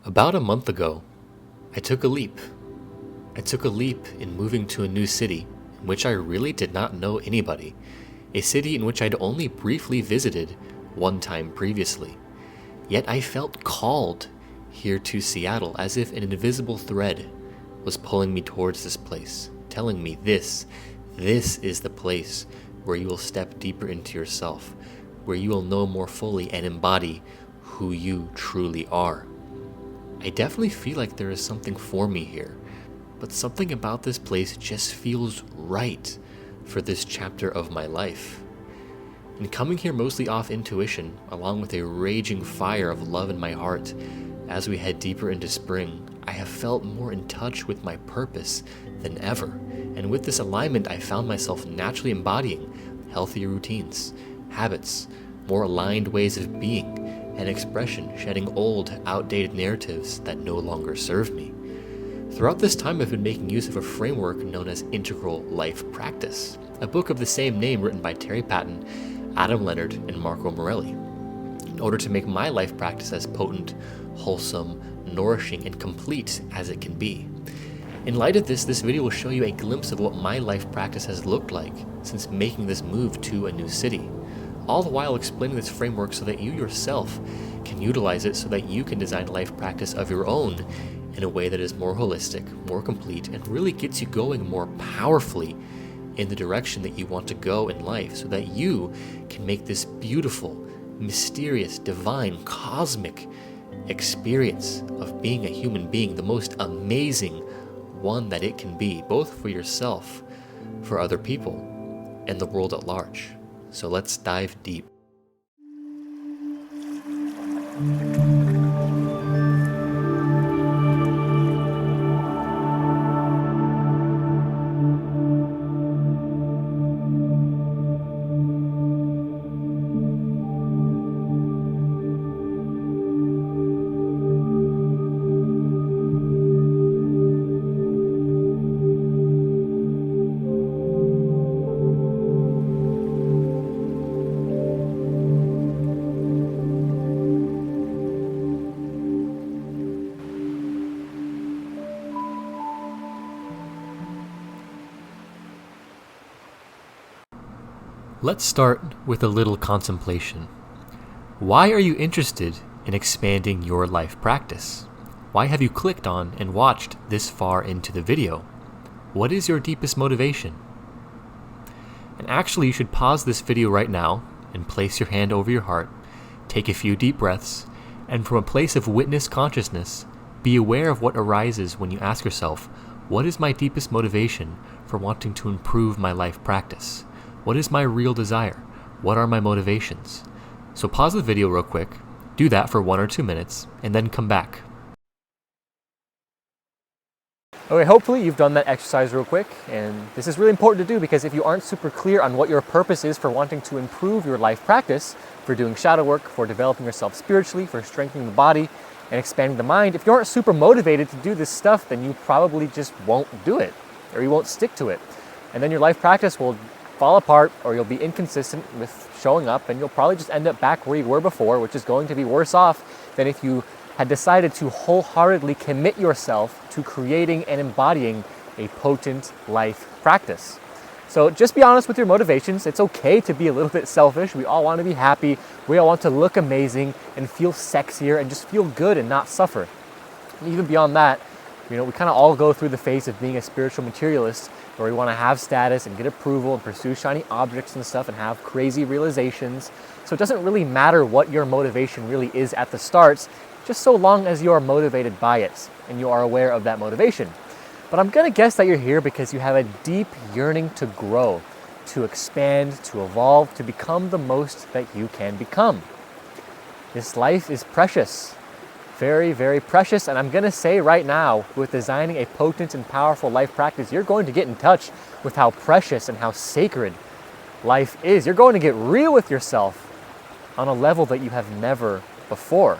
About a month ago, I took a leap. I took a leap in moving to a new city in which I really did not know anybody, a city in which I'd only briefly visited one time previously. Yet I felt called here to Seattle, as if an invisible thread was pulling me towards this place, telling me this is the place where you will step deeper into yourself, where you will know more fully and embody who you truly are. I definitely feel like there is something for me here, but something about this place just feels right for this chapter of my life. And coming here mostly off intuition, along with a raging fire of love in my heart, as we head deeper into spring, I have felt more in touch with my purpose than ever. And with this alignment, I found myself naturally embodying healthier routines, habits, more aligned ways of being, and expression, shedding old, outdated narratives that no longer serve me. Throughout this time, I've been making use of a framework known as Integral Life Practice, a book of the same name written by Terry Patten, Adam Leonard, and Marco Morelli, in order to make my life practice as potent, wholesome, nourishing, and complete as it can be. In light of this video will show you a glimpse of what my life practice has looked like since making this move to a new city, all the while explaining this framework so that you yourself can utilize it so that you can design a life practice of your own in a way that is more holistic, more complete, and really gets you going more powerfully in the direction that you want to go in life, so that you can make this beautiful, mysterious, divine, cosmic experience of being a human being the most amazing one that it can be, both for yourself, for other people, and the world at large. So let's dive deep. Let's start with a little contemplation. Why are you interested in expanding your life practice? Why have you clicked on and watched this far into the video? What is your deepest motivation? And actually, you should pause this video right now and place your hand over your heart, take a few deep breaths, and from a place of witness consciousness, be aware of what arises when you ask yourself, what is my deepest motivation for wanting to improve my life practice? What is my real desire? What are my motivations? So pause the video real quick, do that for 1 or 2 minutes, and then come back. Okay, hopefully you've done that exercise real quick, and this is really important to do because if you aren't super clear on what your purpose is for wanting to improve your life practice, for doing shadow work, for developing yourself spiritually, for strengthening the body and expanding the mind, if you aren't super motivated to do this stuff, then you probably just won't do it, or you won't stick to it. And then your life practice will fall apart, or you'll be inconsistent with showing up, and you'll probably just end up back where you were before, which is going to be worse off than if you had decided to wholeheartedly commit yourself to creating and embodying a potent life practice. So just be honest with your motivations. It's okay to be a little bit selfish. We all want to be happy. We all want to look amazing and feel sexier and just feel good and not suffer. And even beyond that, we kind of all go through the phase of being a spiritual materialist, where we want to have status and get approval and pursue shiny objects and stuff and have crazy realizations. So it doesn't really matter what your motivation really is at the start, just so long as you are motivated by it and you are aware of that motivation. But I'm going to guess that you're here because you have a deep yearning to grow, to expand, to evolve, to become the most that you can become. This life is precious. Very, very precious, and I'm going to say right now, with designing a potent and powerful life practice, you're going to get in touch with how precious and how sacred life is. You're going to get real with yourself on a level that you have never before.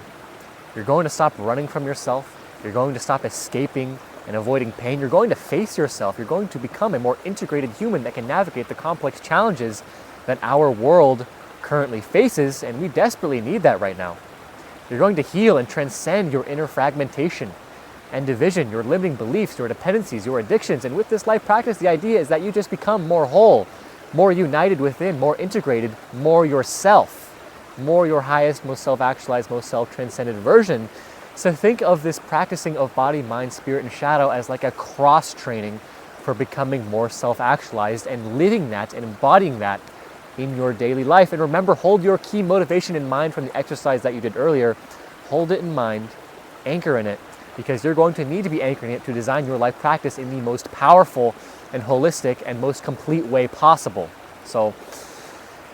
You're going to stop running from yourself. You're going to stop escaping and avoiding pain. You're going to face yourself. You're going to become a more integrated human that can navigate the complex challenges that our world currently faces, and we desperately need that right now. You're going to heal and transcend your inner fragmentation and division, your limiting beliefs, your dependencies, your addictions. And with this life practice, the idea is that you just become more whole, more united within, more integrated, more yourself, more your highest, most self-actualized, most self-transcended version. So think of this practicing of body, mind, spirit, and shadow as like a cross-training for becoming more self-actualized and living that and embodying that in your daily life. And remember, hold your key motivation in mind from the exercise that you did earlier. Hold it in mind, anchor in it, because you're going to need to be anchoring it to design your life practice in the most powerful and holistic and most complete way possible. So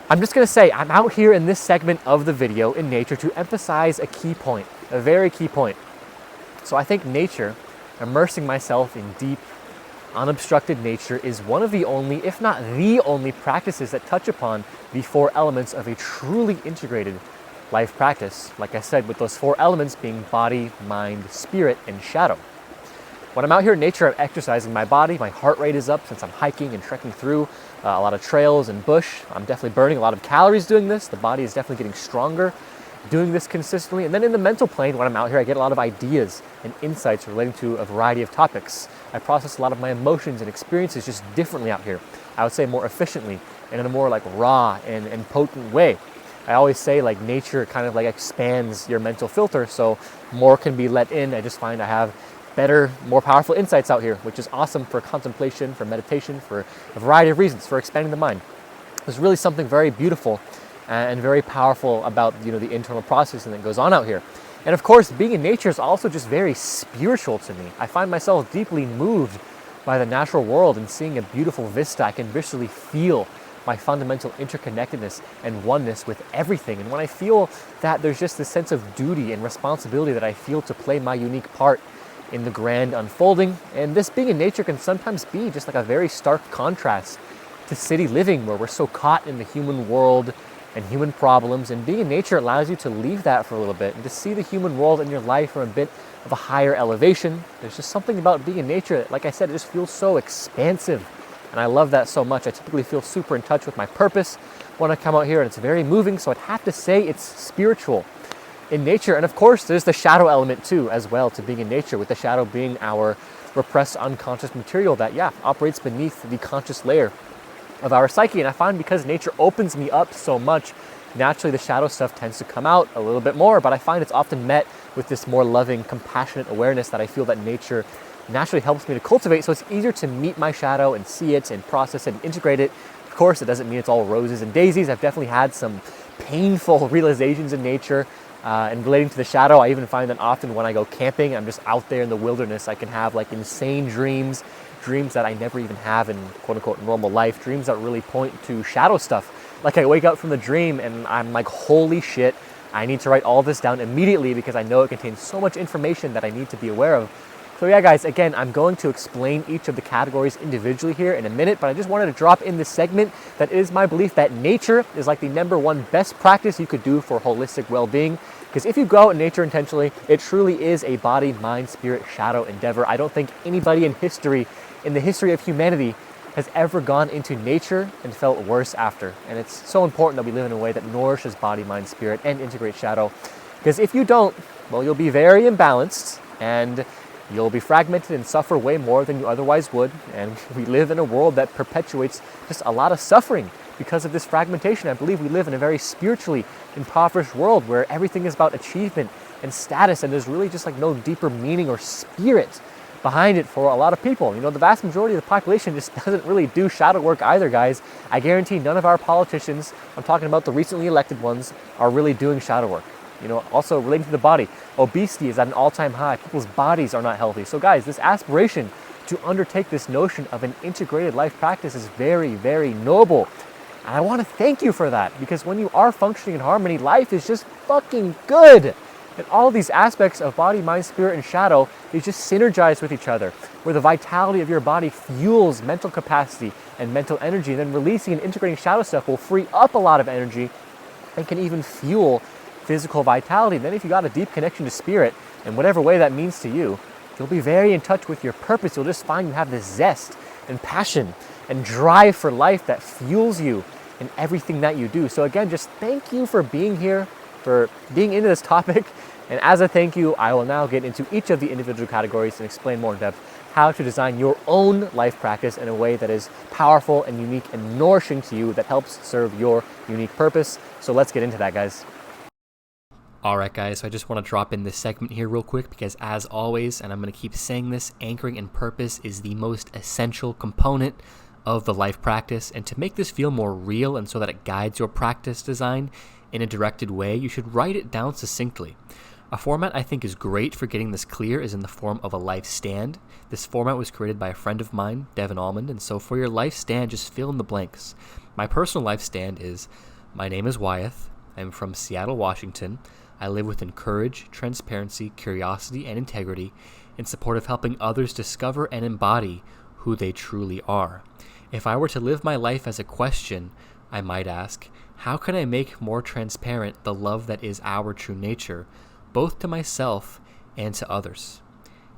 I'm just going to say, I'm out here in this segment of the video in nature to emphasize a key point, a very key point. So I think nature, immersing myself in deep, unobstructed nature, is one of the only, if not the only, practices that touch upon the 4 elements of a truly integrated life practice. Like I said, with those 4 elements being body, mind, spirit, and shadow. When I'm out here in nature, I'm exercising my body. My heart rate is up since I'm hiking and trekking through a lot of trails and bush. I'm definitely burning a lot of calories doing this. The body is definitely getting stronger doing this consistently. And then in the mental plane, when I'm out here, I get a lot of ideas and insights relating to a variety of topics. I process a lot of my emotions and experiences just differently out here. I would say more efficiently and in a more like raw and potent way. I always say like nature kind of like expands your mental filter, so more can be let in. I just find I have better, more powerful insights out here, which is awesome for contemplation, for meditation, for a variety of reasons, for expanding the mind. There's really something very beautiful and very powerful about, you know, the internal processing that goes on out here. And of course, being in nature is also just very spiritual to me. I find myself deeply moved by the natural world and seeing a beautiful vista. I can viscerally feel my fundamental interconnectedness and oneness with everything. And when I feel that, there's just this sense of duty and responsibility that I feel to play my unique part in the grand unfolding. And this being in nature can sometimes be just like a very stark contrast to city living, where we're so caught in the human world and human problems. And being in nature allows you to leave that for a little bit and to see the human world and your life from a bit of a higher elevation. There's just something about being in nature that, like I said, it just feels so expansive. And I love that so much. I typically feel super in touch with my purpose when I come out here, and it's very moving. So I'd have to say it's spiritual in nature. And of course, there's the shadow element too, as well, to being in nature, with the shadow being our repressed unconscious material that, operates beneath the conscious layer of our psyche. And I find because nature opens me up so much, naturally the shadow stuff tends to come out a little bit more, but I find it's often met with this more loving, compassionate awareness that I feel that nature naturally helps me to cultivate. So it's easier to meet my shadow and see it and process it and integrate it. Of course, it doesn't mean it's all roses and daisies. I've definitely had some painful realizations in nature. And relating to the shadow, I even find that often when I go camping, I'm just out there in the wilderness, I can have like insane dreams that I never even have in quote unquote normal life, dreams that really point to shadow stuff. Like I wake up from the dream and I'm like, holy shit, I need to write all this down immediately because I know it contains so much information that I need to be aware of. So yeah, guys, again, I'm going to explain each of the categories individually here in a minute, but I just wanted to drop in this segment that it is my belief that nature is like the #1 best practice you could do for holistic well-being. Because if you go out in nature intentionally, it truly is a body, mind, spirit, shadow endeavor. I don't think anybody in the history of humanity, has ever gone into nature and felt worse after. And it's so important that we live in a way that nourishes body, mind, spirit, and integrates shadow. Because if you don't, well, you'll be very imbalanced and you'll be fragmented and suffer way more than you otherwise would. And we live in a world that perpetuates just a lot of suffering because of this fragmentation. I believe we live in a very spiritually impoverished world where everything is about achievement and status, and there's really just like no deeper meaning or spirit behind it for a lot of people. You know, the vast majority of the population just doesn't really do shadow work either, guys. I guarantee none of our politicians, I'm talking about the recently elected ones, are really doing shadow work. You know, also relating to the body, obesity is at an all-time high. People's bodies are not healthy. So guys, this aspiration to undertake this notion of an integrated life practice is very, very noble. And I want to thank you for that, because when you are functioning in harmony, life is just fucking good. And all of these aspects of body, mind, spirit, and shadow, they just synergize with each other, where the vitality of your body fuels mental capacity and mental energy. And then releasing and integrating shadow stuff will free up a lot of energy and can even fuel physical vitality. Then if you got a deep connection to spirit, in whatever way that means to you, you'll be very in touch with your purpose. You'll just find you have this zest and passion and drive for life that fuels you in everything that you do. So again, just thank you for being here, for being into this topic, And as a thank you, I will now get into each of the individual categories and explain more in depth how to design your own life practice in a way that is powerful and unique and nourishing to you, that helps serve your unique purpose. So let's get into that, guys. Alright guys, so I just want to drop in this segment here real quick because as always, and I'm going to keep saying this, anchoring and purpose is the most essential component of the life practice. And to make this feel more real and so that it guides your practice design in a directed way, you should write it down succinctly. A format I think is great for getting this clear is in the form of a life stand. This format was created by a friend of mine, Devin Almond, and so for your life stand, just fill in the blanks. My personal life stand is, my name is Wyeth, I'm from Seattle, Washington. I live within courage, transparency, curiosity, and integrity in support of helping others discover and embody who they truly are. If I were to live my life as a question, I might ask, how can I make more transparent the love that is our true nature, both to myself and to others?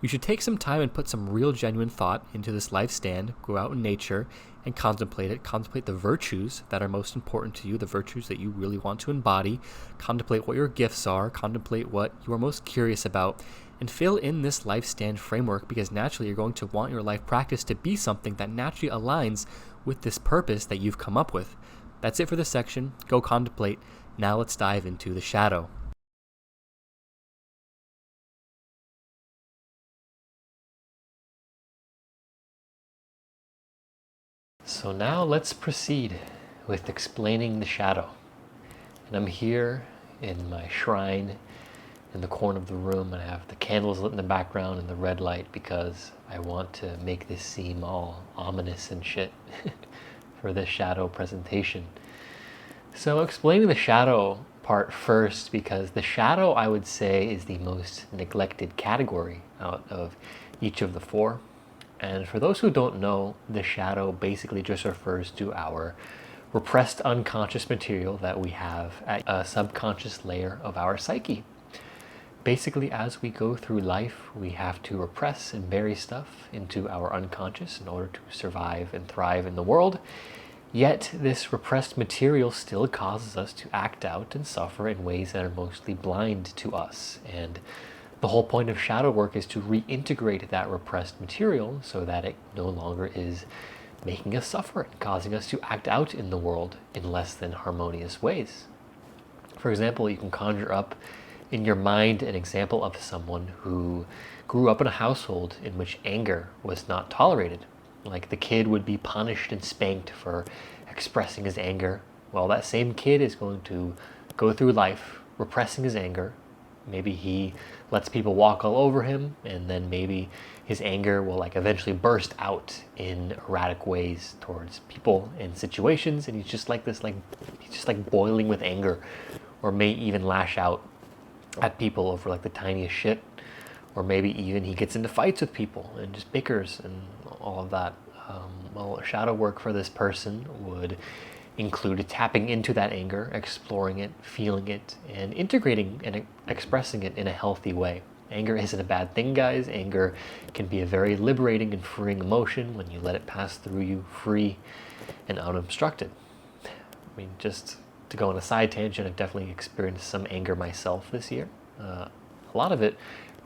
You should take some time and put some real genuine thought into this life stand, go out in nature and contemplate it, contemplate the virtues that are most important to you, the virtues that you really want to embody, contemplate what your gifts are, contemplate what you are most curious about, and fill in this life stand framework because naturally you're going to want your life practice to be something that naturally aligns with this purpose that you've come up with. That's it for this section. Go contemplate. Now let's dive into the shadow. So now let's proceed with explaining the shadow. And I'm here in my shrine in the corner of the room, and I have the candles lit in the background and the red light because I want to make this seem all ominous and shit for this shadow presentation. So explaining the shadow part first, because the shadow, I would say, is the most neglected category out of each of the four. And for those who don't know, the shadow basically just refers to our repressed unconscious material that we have at a subconscious layer of our psyche. Basically, as we go through life, we have to repress and bury stuff into our unconscious in order to survive and thrive in the world. Yet this repressed material still causes us to act out and suffer in ways that are mostly blind to us. And the whole point of shadow work is to reintegrate that repressed material so that it no longer is making us suffer and causing us to act out in the world in less than harmonious ways. For example, you can conjure up in your mind an example of someone who grew up in a household in which anger was not tolerated. Like the kid would be punished and spanked for expressing his anger. Well, that same kid is going to go through life repressing his anger. Maybe he lets people walk all over him, and then maybe his anger will eventually burst out in erratic ways towards people and situations, and he's just like this, he's just boiling with anger, or may even lash out at people over the tiniest shit, or maybe even he gets into fights with people and just bickers and all of that. Well, shadow work for this person would include tapping into that anger, exploring it, feeling it, and integrating and expressing it in a healthy way. Anger isn't a bad thing, guys. Anger can be a very liberating and freeing emotion when you let it pass through you free and unobstructed. I mean, just to go on a side tangent, I've definitely experienced some anger myself this year. A lot of it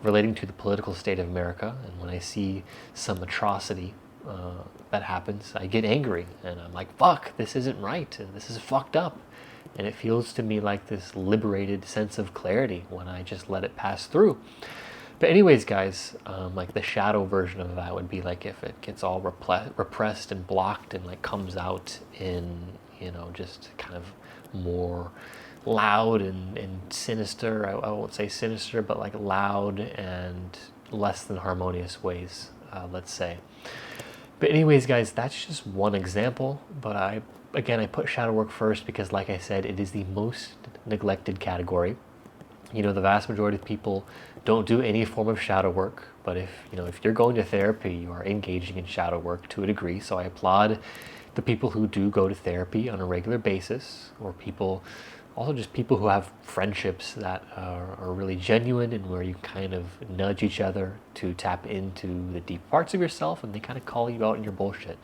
relating to the political state of America, and when I see some atrocity that happens, I get angry and I'm like, fuck, this isn't right and this is fucked up. And it feels to me like this liberated sense of clarity when I just let it pass through. But anyways, guys, the shadow version of that would be if it gets all repressed and blocked and comes out in, just kind of more loud and sinister. I won't say sinister, but loud and less than harmonious ways, let's say. But anyways, guys, that's just one example. But I put shadow work first because, like I said, it is the most neglected category. The vast majority of people don't do any form of shadow work. But if you're going to therapy, you are engaging in shadow work to a degree. So I applaud the people who do go to therapy on a regular basis, or also just people who have friendships that are really genuine and where you kind of nudge each other to tap into the deep parts of yourself and they kind of call you out in your bullshit.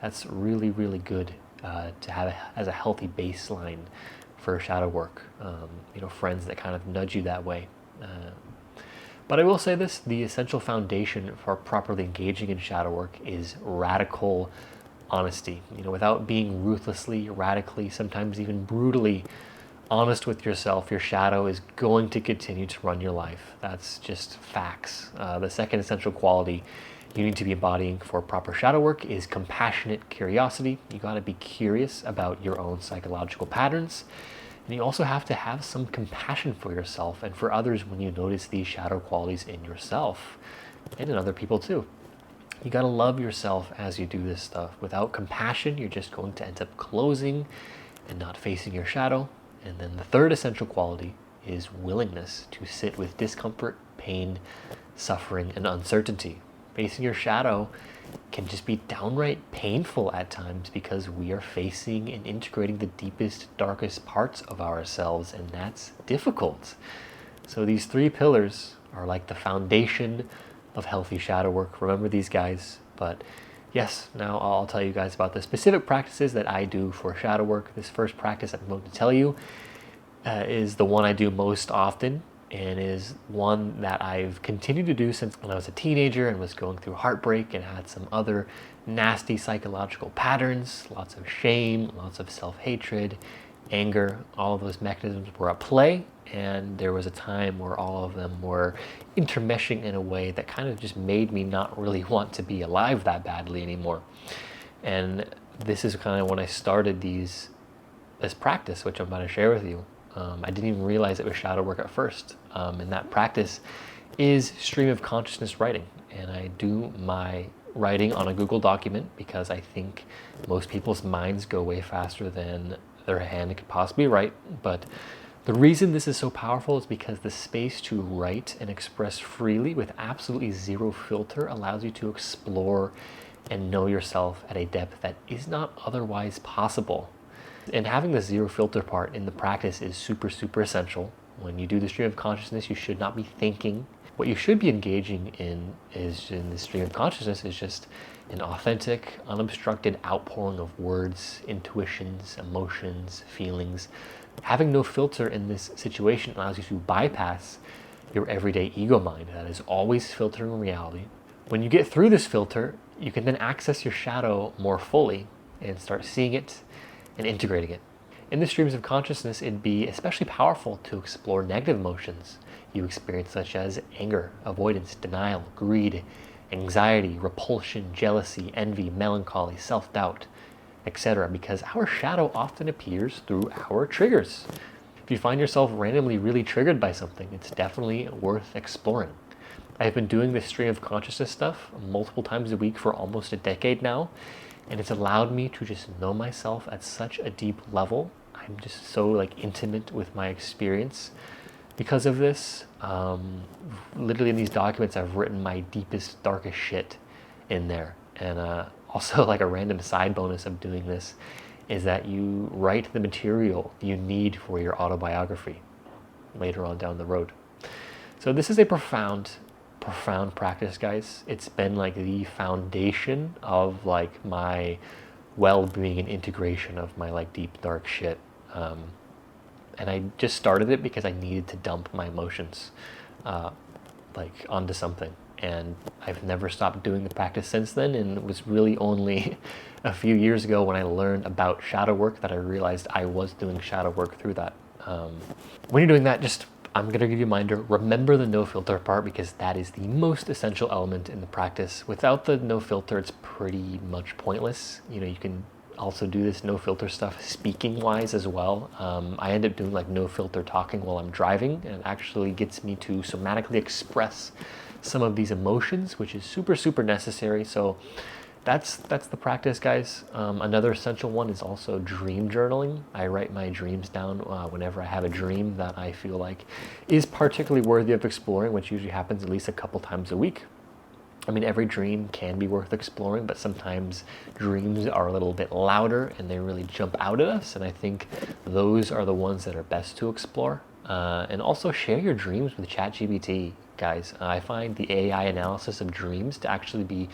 That's really, really good to have as a healthy baseline for shadow work. Friends that kind of nudge you that way But I will say this, the essential foundation for properly engaging in shadow work is radical honesty. Without being ruthlessly, radically, sometimes even brutally honest with yourself, your shadow is going to continue to run your life. That's just facts. The second essential quality you need to be embodying for proper shadow work is compassionate curiosity. You got to be curious about your own psychological patterns. And you also have to have some compassion for yourself and for others when you notice these shadow qualities in yourself and in other people too. You got to love yourself as you do this stuff. Without compassion, you're just going to end up closing and not facing your shadow. And then the third essential quality is willingness to sit with discomfort, pain, suffering, and uncertainty. Facing your shadow can just be downright painful at times because we are facing and integrating the deepest, darkest parts of ourselves, and that's difficult. So these three pillars are like the foundation of healthy shadow work. Remember these guys. But yes, now I'll tell you guys about the specific practices that I do for shadow work. This first practice I'm going to tell you is the one I do most often, and is one that I've continued to do since when I was a teenager and was going through heartbreak and had some other nasty psychological patterns, lots of shame, lots of self-hatred, anger. All of those mechanisms were at play, and there was a time where all of them were intermeshing in a way that kind of just made me not really want to be alive that badly anymore. And this is kind of when I started this practice, which I'm about to share with you. I didn't even realize it was shadow work at first. And that practice is stream of consciousness writing. And I do my writing on a Google document because I think most people's minds go way faster than their hand could possibly write. But the reason this is so powerful is because the space to write and express freely with absolutely zero filter allows you to explore and know yourself at a depth that is not otherwise possible. And having the zero filter part in the practice is super, super essential. When you do the stream of consciousness, you should not be thinking. What you should be engaging in the stream of consciousness is just an authentic, unobstructed outpouring of words, intuitions, emotions, feelings. Having no filter in this situation allows you to bypass your everyday ego mind that is always filtering reality. When you get through this filter, you can then access your shadow more fully and start seeing it and integrating it. In the streams of consciousness, it'd be especially powerful to explore negative emotions you experience, such as anger, avoidance, denial, greed, anxiety, repulsion, jealousy, envy, melancholy, self-doubt, etc., because our shadow often appears through our triggers. If you find yourself randomly really triggered by something, it's definitely worth exploring. I've been doing this stream of consciousness stuff multiple times a week for almost a decade now, and it's allowed me to just know myself at such a deep level. I'm just so intimate with my experience because of this. Literally in these documents, I've written my deepest, darkest shit in there. And also a random side bonus of doing this is that you write the material you need for your autobiography later on down the road. So this is a profound practice, guys. It's been the foundation of my well-being and integration of my deep dark shit. And I just started it because I needed to dump my emotions onto something, and I've never stopped doing the practice since then. And it was really only a few years ago when I learned about shadow work that I realized I was doing shadow work through that. When you're doing that, I'm going to give you a reminder, remember the no filter part, because that is the most essential element in the practice. Without the no filter, it's pretty much pointless. You can also do this no filter stuff speaking wise as well. I end up doing no filter talking while I'm driving, and it actually gets me to somatically express some of these emotions, which is super, super necessary. So that's the practice, guys. Another essential one is also dream journaling. I write my dreams down whenever I have a dream that I feel is particularly worthy of exploring, which usually happens at least a couple times a week. I mean, every dream can be worth exploring, but sometimes dreams are a little bit louder and they really jump out at us, and I think those are the ones that are best to explore. And also share your dreams with ChatGPT, guys. I find the AI analysis of dreams to actually be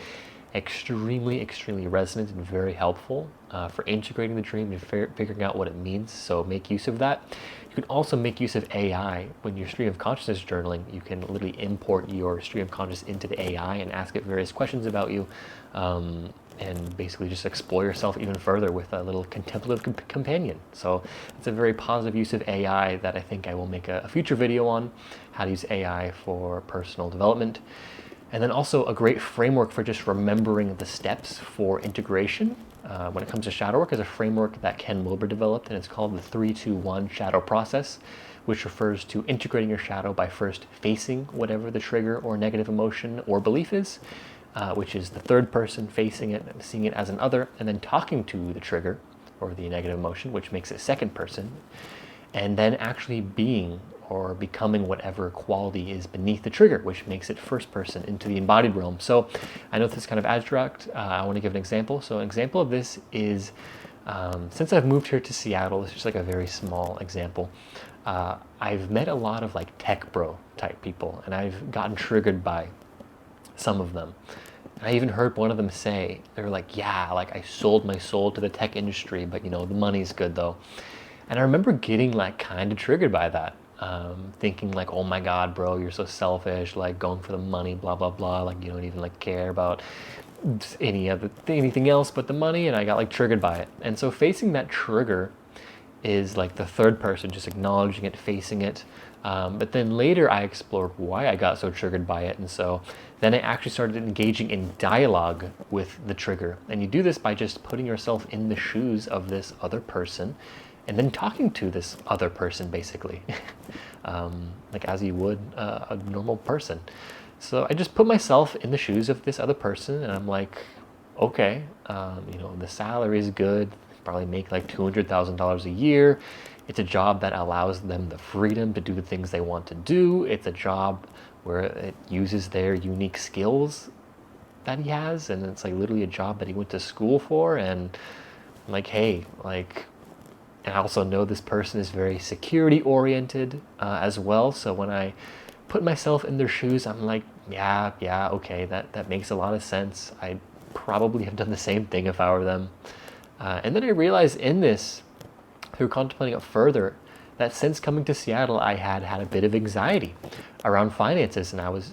extremely resonant and very helpful for integrating the dream and figuring out what it means. So make use of that. You can also make use of AI when you're stream of consciousness journaling. You can literally import your stream of consciousness into the AI and ask it various questions about you, and basically just explore yourself even further with a little contemplative companion. So it's a very positive use of AI that I think I will make a future video on, how to use AI for personal development. And then also a great framework for just remembering the steps for integration when it comes to shadow work is a framework that Ken Wilber developed, and it's called the 3-2-1 shadow process, which refers to integrating your shadow by first facing whatever the trigger or negative emotion or belief is, which is the third person facing it and seeing it as an other, and then talking to the trigger or the negative emotion, which makes it second person, and then actually being or becoming whatever quality is beneath the trigger, which makes it first person into the embodied realm. So I know this is kind of abstract. I want to give an example. So an example of this is, since I've moved here to Seattle, it's just like a very small example. I've met a lot of like tech bro type people, and I've gotten triggered by some of them. I even heard one of them say, they were like, yeah, like I sold my soul to the tech industry, but you know, the money's good though. And I remember getting like kind of triggered by that. Thinking like, oh my God, bro, you're so selfish, like going for the money, blah, blah, blah. Like you don't even like care about anything else but the money. And I got like triggered by it. And so facing that trigger is like the third person, just acknowledging it, facing it. But then later I explored why I got so triggered by it. And so then I actually started engaging in dialogue with the trigger. And you do this by just putting yourself in the shoes of this other person and then talking to this other person, basically, like as you would a normal person. So I just put myself in the shoes of this other person, and I'm like, okay, you know, the salary is good, probably make like $200,000 a year. It's a job that allows them the freedom to do the things they want to do. It's a job where it uses their unique skills that he has, and it's like literally a job that he went to school for. And I'm like, hey, like, and I also know this person is very security oriented as well. So when I put myself in their shoes, I'm like, yeah, okay, that makes a lot of sense. I probably have done the same thing if I were them. And then I realized in this, through contemplating it further, that since coming to Seattle, I had a bit of anxiety around finances, and I was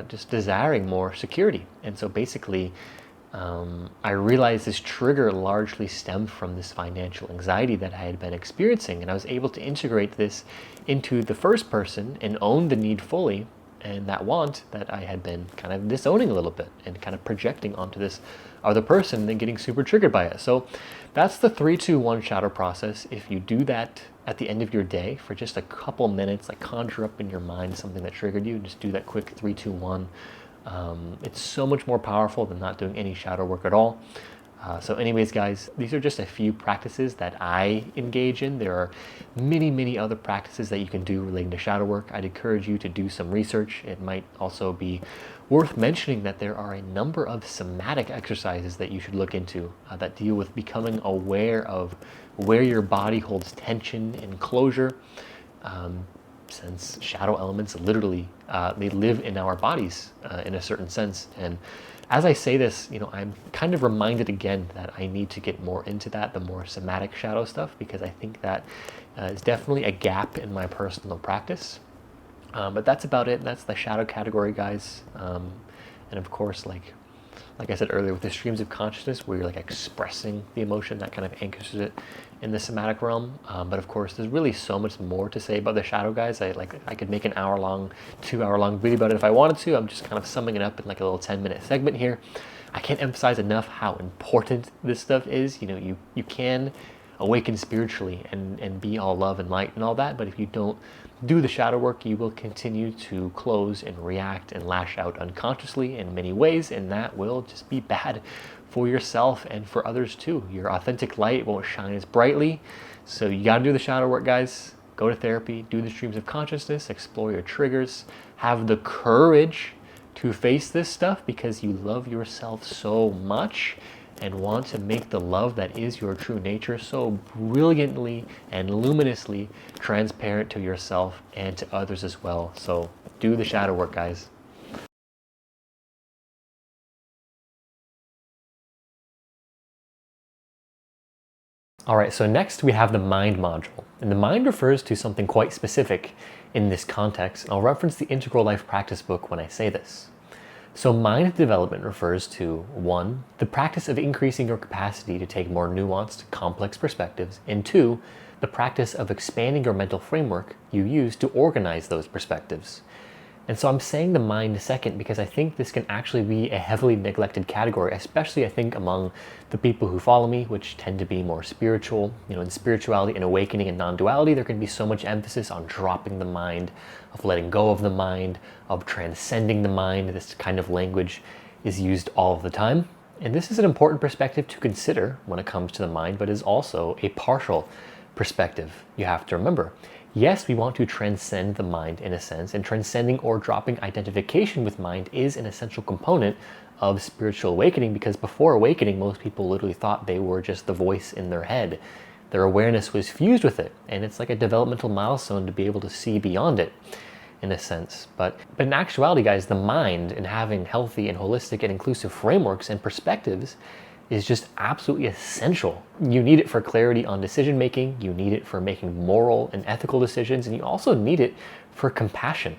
just desiring more security. And so basically, I realized this trigger largely stemmed from this financial anxiety that I had been experiencing, and I was able to integrate this into the first person and own the need fully, and that want that I had been kind of disowning a little bit and kind of projecting onto this other person and then getting super triggered by it. So that's the 3-2-1 shadow process. If you do that at the end of your day for just a couple minutes, like conjure up in your mind something that triggered you, just do that quick 3-2-1. It's so much more powerful than not doing any shadow work at all. So anyways, guys, these are just a few practices that I engage in. There are many other practices that you can do relating to shadow work. I'd encourage you to do some research. It might also be worth mentioning that there are a number of somatic exercises that you should look into that deal with becoming aware of where your body holds tension and closure. Since shadow elements literally they live in our bodies in a certain sense. And as I say this, you know, I'm kind of reminded again that I need to get more into that, the more somatic shadow stuff, because I think that is definitely a gap in my personal practice. But that's about it. That's the shadow category, guys. And of course, like I said earlier, with the streams of consciousness where you're like expressing the emotion, that kind of anchors it in the somatic realm. But of course, there's really so much more to say about the shadow, guys. I could make an hour-long, 2-hour-long video about it if I wanted to. I'm just kind of summing it up in like a little 10-minute segment here. I can't emphasize enough how important this stuff is. You know, you can awaken spiritually and be all love and light and all that, but if you don't do the shadow work, you will continue to close and react and lash out unconsciously in many ways, and that will just be bad for yourself and for others too. Your authentic light won't shine as brightly. So you got to do the shadow work, guys. Go to therapy, do the streams of consciousness, explore your triggers, have the courage to face this stuff because you love yourself so much and want to make the love that is your true nature so brilliantly and luminously transparent to yourself and to others as well. So do the shadow work, guys. All right, so next we have the mind module. And the mind refers to something quite specific in this context. And I'll reference the Integral Life Practice book when I say this. So mind development refers to 1, the practice of increasing your capacity to take more nuanced, complex perspectives, and 2, the practice of expanding your mental framework you use to organize those perspectives. And so I'm saying the mind second because I think this can actually be a heavily neglected category, especially I think among the people who follow me, which tend to be more spiritual. In spirituality and awakening and non-duality, there can be so much emphasis on dropping the mind, of letting go of the mind, of transcending the mind. This kind of language is used all of the time. And this is an important perspective to consider when it comes to the mind, but is also a partial perspective. You have to remember, yes, we want to transcend the mind in a sense, and transcending or dropping identification with mind is an essential component of spiritual awakening, because before awakening, most people literally thought they were just the voice in their head. Their awareness was fused with it, and it's like a developmental milestone to be able to see beyond it, in a sense. But in actuality, guys, the mind and having healthy and holistic and inclusive frameworks and perspectives is just absolutely essential. You need it for clarity on decision making, you need it for making moral and ethical decisions, and you also need it for compassion.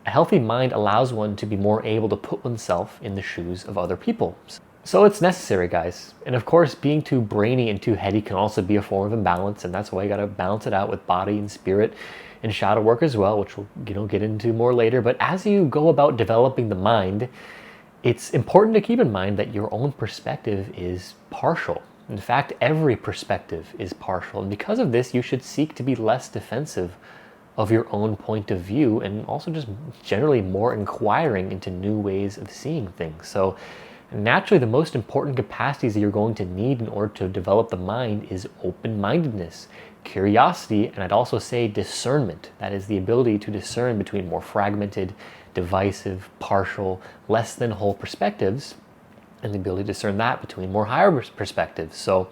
A healthy mind allows one to be more able to put oneself in the shoes of other people. So it's necessary, guys. And of course, being too brainy and too heady can also be a form of imbalance, and that's why you gotta balance it out with body and spirit and shadow work as well, which we'll get into more later. But as you go about developing the mind, it's important to keep in mind that your own perspective is partial. In fact, every perspective is partial. And because of this, you should seek to be less defensive of your own point of view, and also just generally more inquiring into new ways of seeing things. So naturally, the most important capacities that you're going to need in order to develop the mind is open-mindedness, curiosity, and I'd also say discernment. That is the ability to discern between more fragmented, divisive, partial, less than whole perspectives, and the ability to discern that between more higher perspectives. So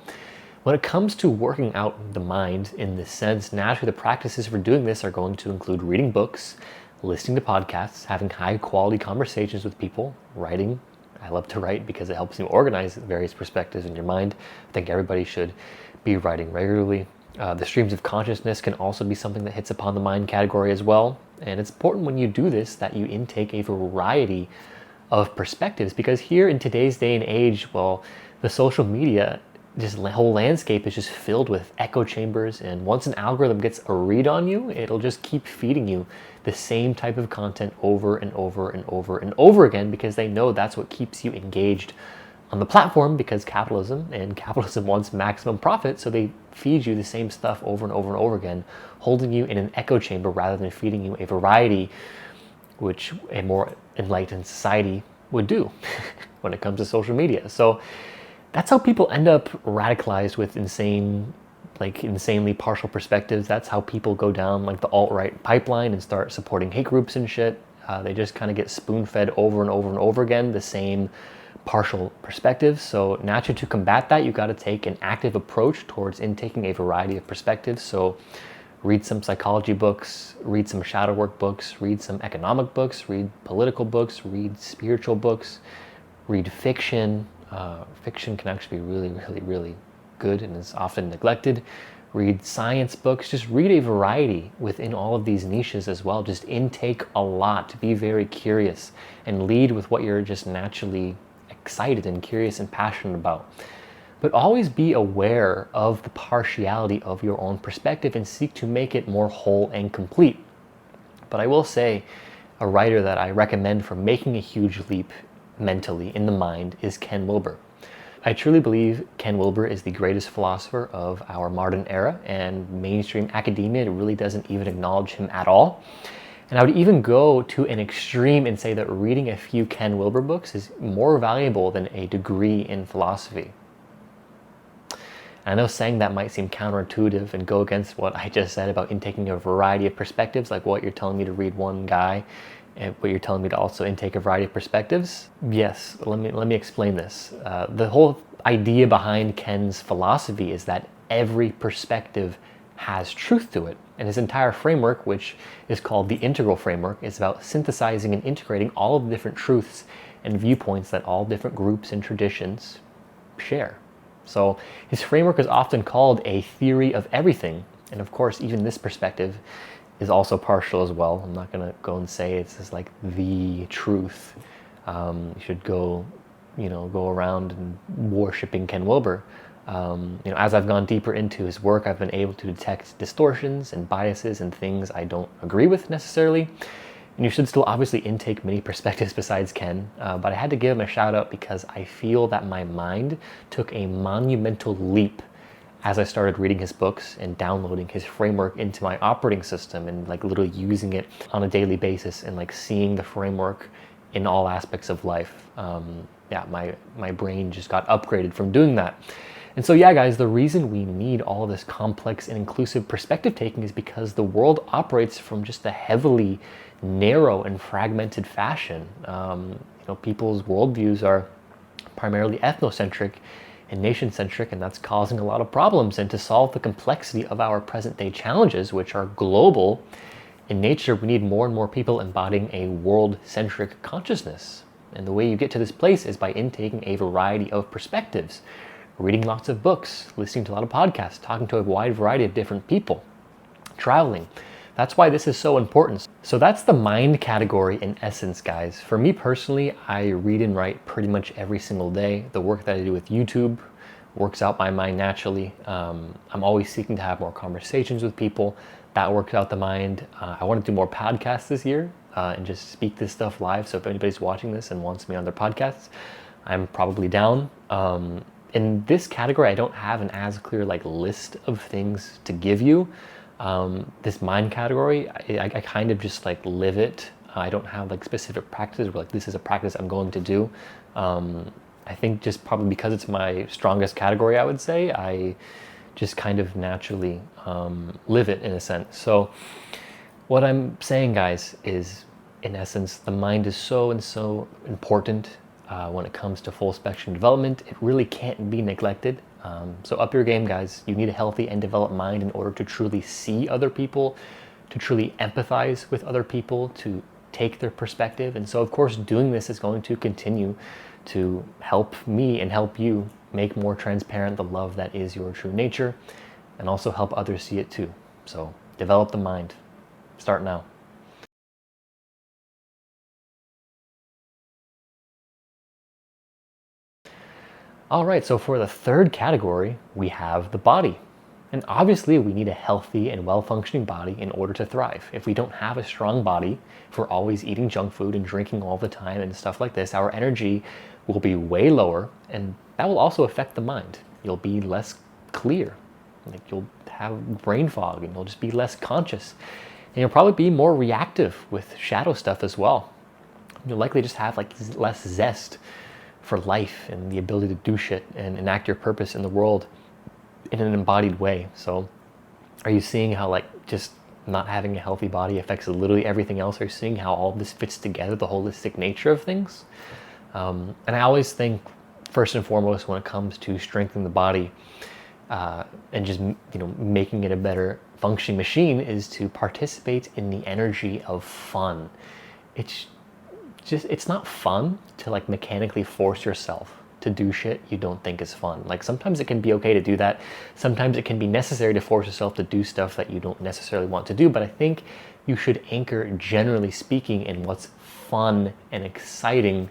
when it comes to working out the mind in this sense, naturally the practices for doing this are going to include reading books, listening to podcasts, having high quality conversations with people, writing. I love to write because it helps you organize various perspectives in your mind. I think everybody should be writing regularly. The streams of consciousness can also be something that hits upon the mind category as well. And it's important when you do this that you intake a variety of perspectives, because here in today's day and age, well, the social media, just the whole landscape is just filled with echo chambers. And once an algorithm gets a read on you, it'll just keep feeding you the same type of content over and over and over and over again, because they know that's what keeps you engaged on the platform, because capitalism wants maximum profit, so they feed you the same stuff over and over and over again, holding you in an echo chamber rather than feeding you a variety, which a more enlightened society would do when it comes to social media. So that's how people end up radicalized with insanely partial perspectives. That's how people go down like the alt-right pipeline and start supporting hate groups and shit. They just kind of get spoon-fed over and over and over again the same partial perspectives. So naturally, to combat that, you got to take an active approach towards intaking a variety of perspectives. So read some psychology books, read some shadow work books, read some economic books, read political books, read spiritual books, read fiction. Fiction can actually be really, really, really good and is often neglected. Read science books, just read a variety within all of these niches as well. Just intake a lot, be very curious, and lead with what you're just naturally excited and curious and passionate about. But always be aware of the partiality of your own perspective and seek to make it more whole and complete. But I will say, a writer that I recommend for making a huge leap mentally in the mind is Ken Wilber. I truly believe Ken Wilber is the greatest philosopher of our modern era, and mainstream academia really doesn't even acknowledge him at all. And I would even go to an extreme and say that reading a few Ken Wilber books is more valuable than a degree in philosophy. I know saying that might seem counterintuitive and go against what I just said about intaking a variety of perspectives, like what you're telling me to read one guy, and what you're telling me to also intake a variety of perspectives. Yes, let me explain this. The whole idea behind Ken's philosophy is that every perspective has truth to it. And his entire framework, which is called the integral framework, is about synthesizing and integrating all of the different truths and viewpoints that all different groups and traditions share. So his framework is often called a theory of everything. And of course, even this perspective is also partial as well. I'm not going to go and say it's just like the truth. You should go around and worshiping Ken Wilber. As I've gone deeper into his work, I've been able to detect distortions and biases and things I don't agree with necessarily. And you should still obviously intake many perspectives besides Ken, but I had to give him a shout out because I feel that my mind took a monumental leap as I started reading his books and downloading his framework into my operating system and like literally using it on a daily basis and like seeing the framework in all aspects of life. My brain just got upgraded from doing that. And so yeah, guys, the reason we need all this complex and inclusive perspective taking is because the world operates from just a heavily narrow and fragmented fashion. People's worldviews are primarily ethnocentric and nation-centric, and that's causing a lot of problems. And to solve the complexity of our present-day challenges, which are global in nature, we need more and more people embodying a world-centric consciousness. And the way you get to this place is by intaking a variety of perspectives, reading lots of books, listening to a lot of podcasts, talking to a wide variety of different people, traveling. That's why this is so important. So that's the mind category in essence, guys. For me personally, I read and write pretty much every single day. The work that I do with YouTube works out my mind naturally. I'm always seeking to have more conversations with people. That works out the mind. I want to do more podcasts this year and just speak this stuff live. So if anybody's watching this and wants me on their podcasts, I'm probably down. In this category, I don't have an as clear list of things to give you. This mind category, I kind of just live it. I don't have specific practices where this is a practice I'm going to do. I think just probably because it's my strongest category, I would say, I just kind of naturally live it in a sense. So what I'm saying, guys, is in essence, the mind is so important when it comes to full spectrum development. It really can't be neglected. So up your game, guys. You need a healthy and developed mind in order to truly see other people, to truly empathize with other people, to take their perspective. And so, of course, doing this is going to continue to help me and help you make more transparent the love that is your true nature, and also help others see it too. So develop the mind. Start now. All right, so for the third category, we have the body. And obviously we need a healthy and well-functioning body in order to thrive. If we don't have a strong body, if we're always eating junk food and drinking all the time and stuff like this, our energy will be way lower, and that will also affect the mind. You'll be less clear. You'll have brain fog and you'll just be less conscious. And you'll probably be more reactive with shadow stuff as well. You'll likely just have less zest for life and the ability to do shit and enact your purpose in the world in an embodied way. So are you seeing how just not having a healthy body affects literally everything else? Are you seeing how all of this fits together, the holistic nature of things? And I always think first and foremost when it comes to strengthening the body and just making it a better functioning machine is to participate in the energy of fun. It's not fun to mechanically force yourself to do shit you don't think is fun. Sometimes it can be okay to do that. Sometimes it can be necessary to force yourself to do stuff that you don't necessarily want to do. But I think you should anchor, generally speaking, in what's fun and exciting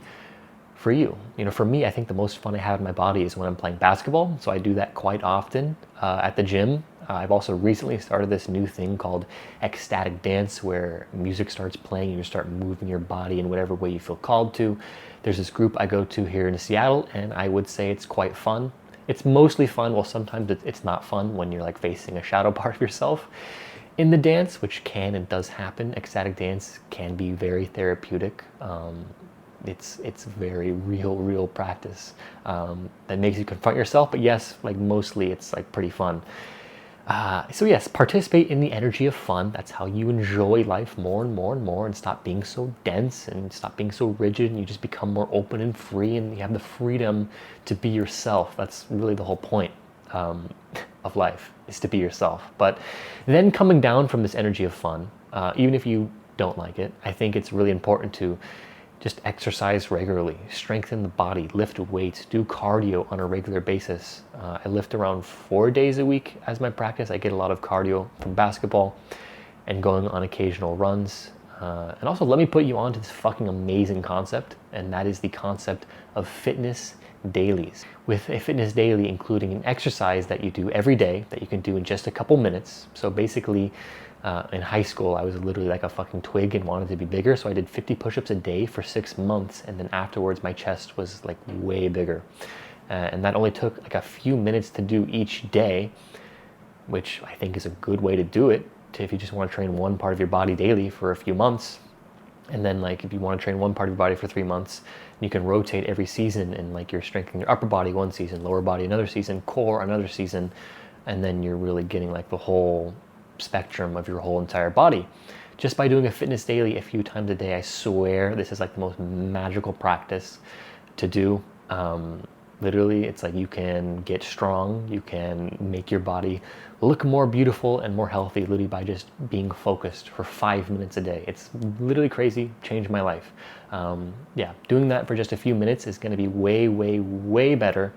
for you. For me, I think the most fun I have in my body is when I'm playing basketball. So I do that quite often at the gym. I've also recently started this new thing called ecstatic dance, where music starts playing and you start moving your body in whatever way you feel called to. There's this group I go to here in Seattle, and I would say it's quite fun. It's mostly fun. Well, sometimes it's not fun when you're facing a shadow part of yourself in the dance, which can and does happen. Ecstatic dance can be very therapeutic. It's very real practice that makes you confront yourself. But yes, mostly it's pretty fun. So yes, participate in the energy of fun. That's how you enjoy life more and more and more, and stop being so dense and stop being so rigid, and you just become more open and free, and you have the freedom to be yourself. That's really the whole point of life, is to be yourself. But then coming down from this energy of fun, even if you don't like it, I think it's really important to Just exercise regularly, strengthen the body, lift weights, do cardio on a regular basis. I lift around 4 days a week as my practice. I get a lot of cardio from basketball and going on occasional runs. And also, let me put you on to this fucking amazing concept, and that is the concept of fitness dailies. With a fitness daily including an exercise that you do every day that you can do in just a couple minutes. So basically, in high school, I was literally like a fucking twig and wanted to be bigger. So I did 50 push-ups a day for 6 months. And then afterwards, my chest was like way bigger. And that only took like a few minutes to do each day, which I think is a good way to do it. If you just want to train one part of your body daily for a few months. And then like if you want to train one part of your body for 3 months, you can rotate every season, and like you're strengthening your upper body one season, lower body another season, core another season. And then you're really getting like the whole spectrum of your whole entire body just by doing a fitness daily a few times a day. I swear this is like the most magical practice to do. Literally, it's like you can get strong, you can make your body look more beautiful and more healthy literally by just being focused for 5 minutes a day. It's literally crazy, changed my life. Yeah, doing that for just a few minutes is going to be way, way, way better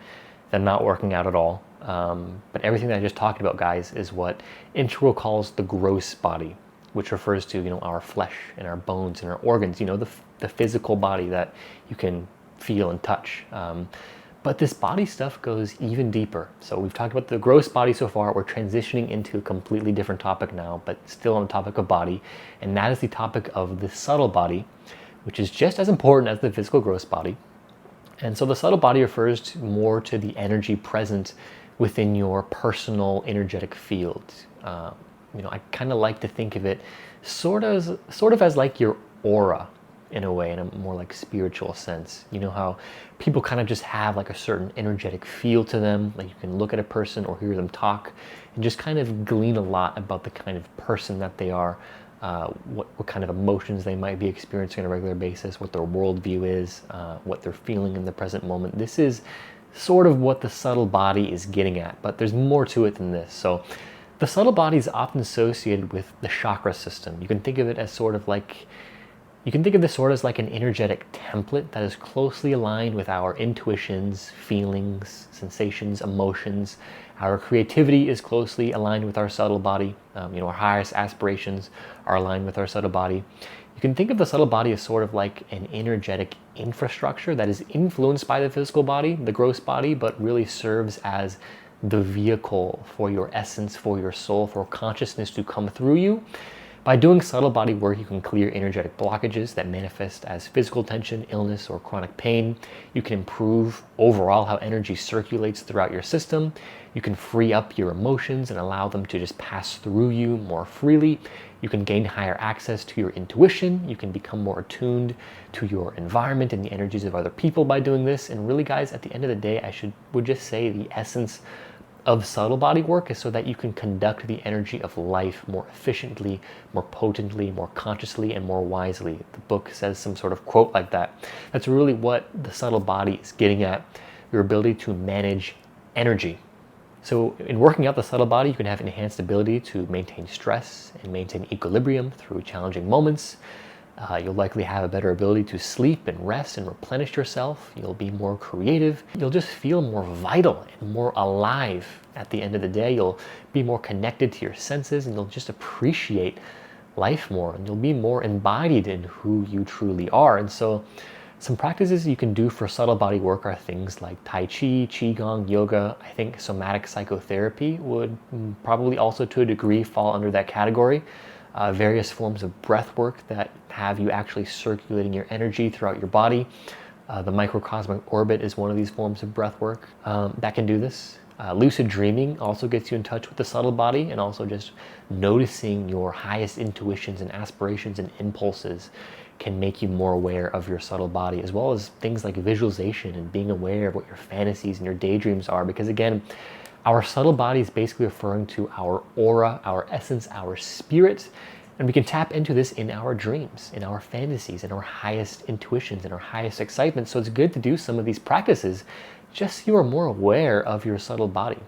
than not working out at all. But everything that I just talked about, guys, is what Integral calls the gross body, which refers to, our flesh and our bones and our organs, the physical body that you can feel and touch. But this body stuff goes even deeper. So we've talked about the gross body so far. We're transitioning into a completely different topic now, but still on the topic of body. And that is the topic of the subtle body, which is just as important as the physical gross body. And so the subtle body refers more to the energy present within your personal energetic field. I kind of like to think of it sort of as like your aura, in a way, in a more like spiritual sense. You know how people kind of just have like a certain energetic feel to them, like you can look at a person or hear them talk and just kind of glean a lot about the kind of person that they are, what kind of emotions they might be experiencing on a regular basis, what their worldview is, what they're feeling in the present moment. This is sort of what the subtle body is getting at, but there's more to it than this. So the subtle body is often associated with the chakra system. You can think of it as sort of like an energetic template that is closely aligned with our intuitions, feelings, sensations, emotions. Our creativity is closely aligned with our subtle body. Our highest aspirations are aligned with our subtle body. You can think of the subtle body as sort of like an energetic infrastructure that is influenced by the physical body, the gross body, but really serves as the vehicle for your essence, for your soul, for consciousness to come through you. By doing subtle body work, you can clear energetic blockages that manifest as physical tension, illness, or chronic pain. You can improve overall how energy circulates throughout your system. You can free up your emotions and allow them to just pass through you more freely. You can gain higher access to your intuition. You can become more attuned to your environment and the energies of other people by doing this. And really, guys, at the end of the day, would just say the essence of subtle body work is so that you can conduct the energy of life more efficiently, more potently, more consciously, and more wisely. The book says some sort of quote like that. That's really what the subtle body is getting at, your ability to manage energy. So in working out the subtle body, you can have enhanced ability to maintain stress and maintain equilibrium through challenging moments. You'll likely have a better ability to sleep and rest and replenish yourself. You'll be more creative. You'll just feel more vital and more alive at the end of the day. You'll be more connected to your senses, and you'll just appreciate life more, and you'll be more embodied in who you truly are. And so some practices you can do for subtle body work are things like Tai Chi, Qigong, yoga. I think somatic psychotherapy would probably also to a degree fall under that category. Various forms of breath work that have you actually circulating your energy throughout your body. The microcosmic orbit is one of these forms of breath work that can do this. Lucid dreaming also gets you in touch with the subtle body, and also just noticing your highest intuitions and aspirations and impulses can make you more aware of your subtle body, as well as things like visualization and being aware of what your fantasies and your daydreams are. Because again, our subtle body is basically referring to our aura, our essence, our spirit, and we can tap into this in our dreams, in our fantasies, in our highest intuitions, in our highest excitement. So it's good to do some of these practices just so you are more aware of your subtle body.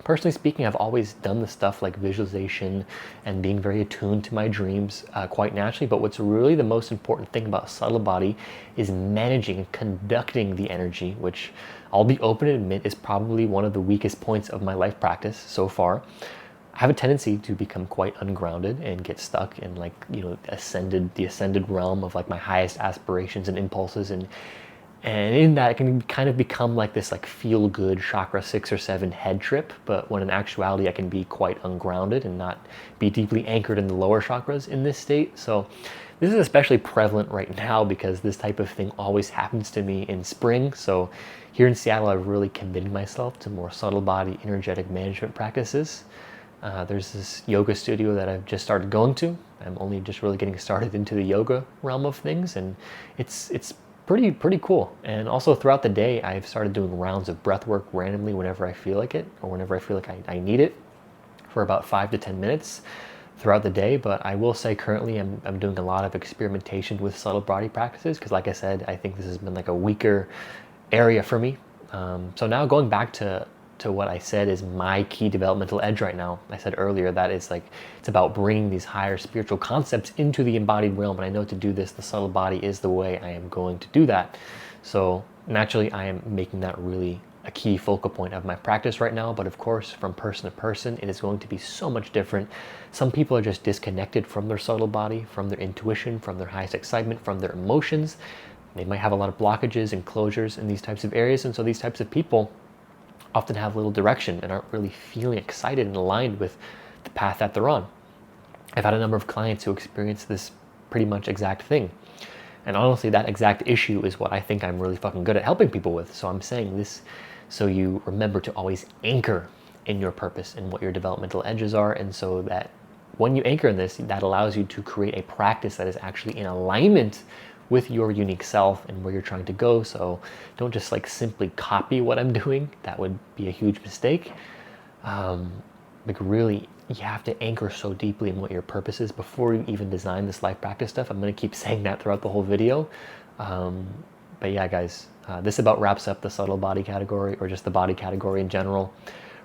Personally speaking, I've always done the stuff like visualization and being very attuned to my dreams quite naturally, but what's really the most important thing about subtle body is managing and conducting the energy, which I'll be open and admit is probably one of the weakest points of my life practice so far. I have a tendency to become quite ungrounded and get stuck in like, the ascended realm of like my highest aspirations and impulses, and in that it can kind of become like this like feel good chakra 6 or 7 head trip, but when in actuality I can be quite ungrounded and not be deeply anchored in the lower chakras in this state. So this is especially prevalent right now because this type of thing always happens to me in spring. So here in Seattle, I've really committed myself to more subtle body energetic management practices. There's this yoga studio that I've just started going to. I'm only just really getting started into the yoga realm of things, and it's pretty cool. And also throughout the day, I've started doing rounds of breath work randomly whenever I feel like it, or whenever I feel like I need it, for about 5 to 10 minutes throughout the day. But I will say currently I'm doing a lot of experimentation with subtle body practices because, like I said, I think this has been like a weaker area for me. So now going back to what I said is my key developmental edge right now. I said earlier that it's about bringing these higher spiritual concepts into the embodied realm, and I know to do this, the subtle body is the way I am going to do that. So naturally, I am making that really a key focal point of my practice right now, but of course, from person to person, it is going to be so much different. Some people are just disconnected from their subtle body, from their intuition, from their highest excitement, from their emotions. They might have a lot of blockages and closures in these types of areas, and so these types of people often have little direction and aren't really feeling excited and aligned with the path that they're on. I've had a number of clients who experience this pretty much exact thing. And honestly, that exact issue is what I think I'm really fucking good at helping people with. So I'm saying this so you remember to always anchor in your purpose and what your developmental edges are. And so that when you anchor in this, that allows you to create a practice that is actually in alignment with your unique self and where you're trying to go. So don't just like simply copy what I'm doing. That would be a huge mistake. Like really, you have to anchor so deeply in what your purpose is before you even design this life practice stuff. I'm gonna keep saying that throughout the whole video. But yeah, guys, this about wraps up the subtle body category, or just the body category in general.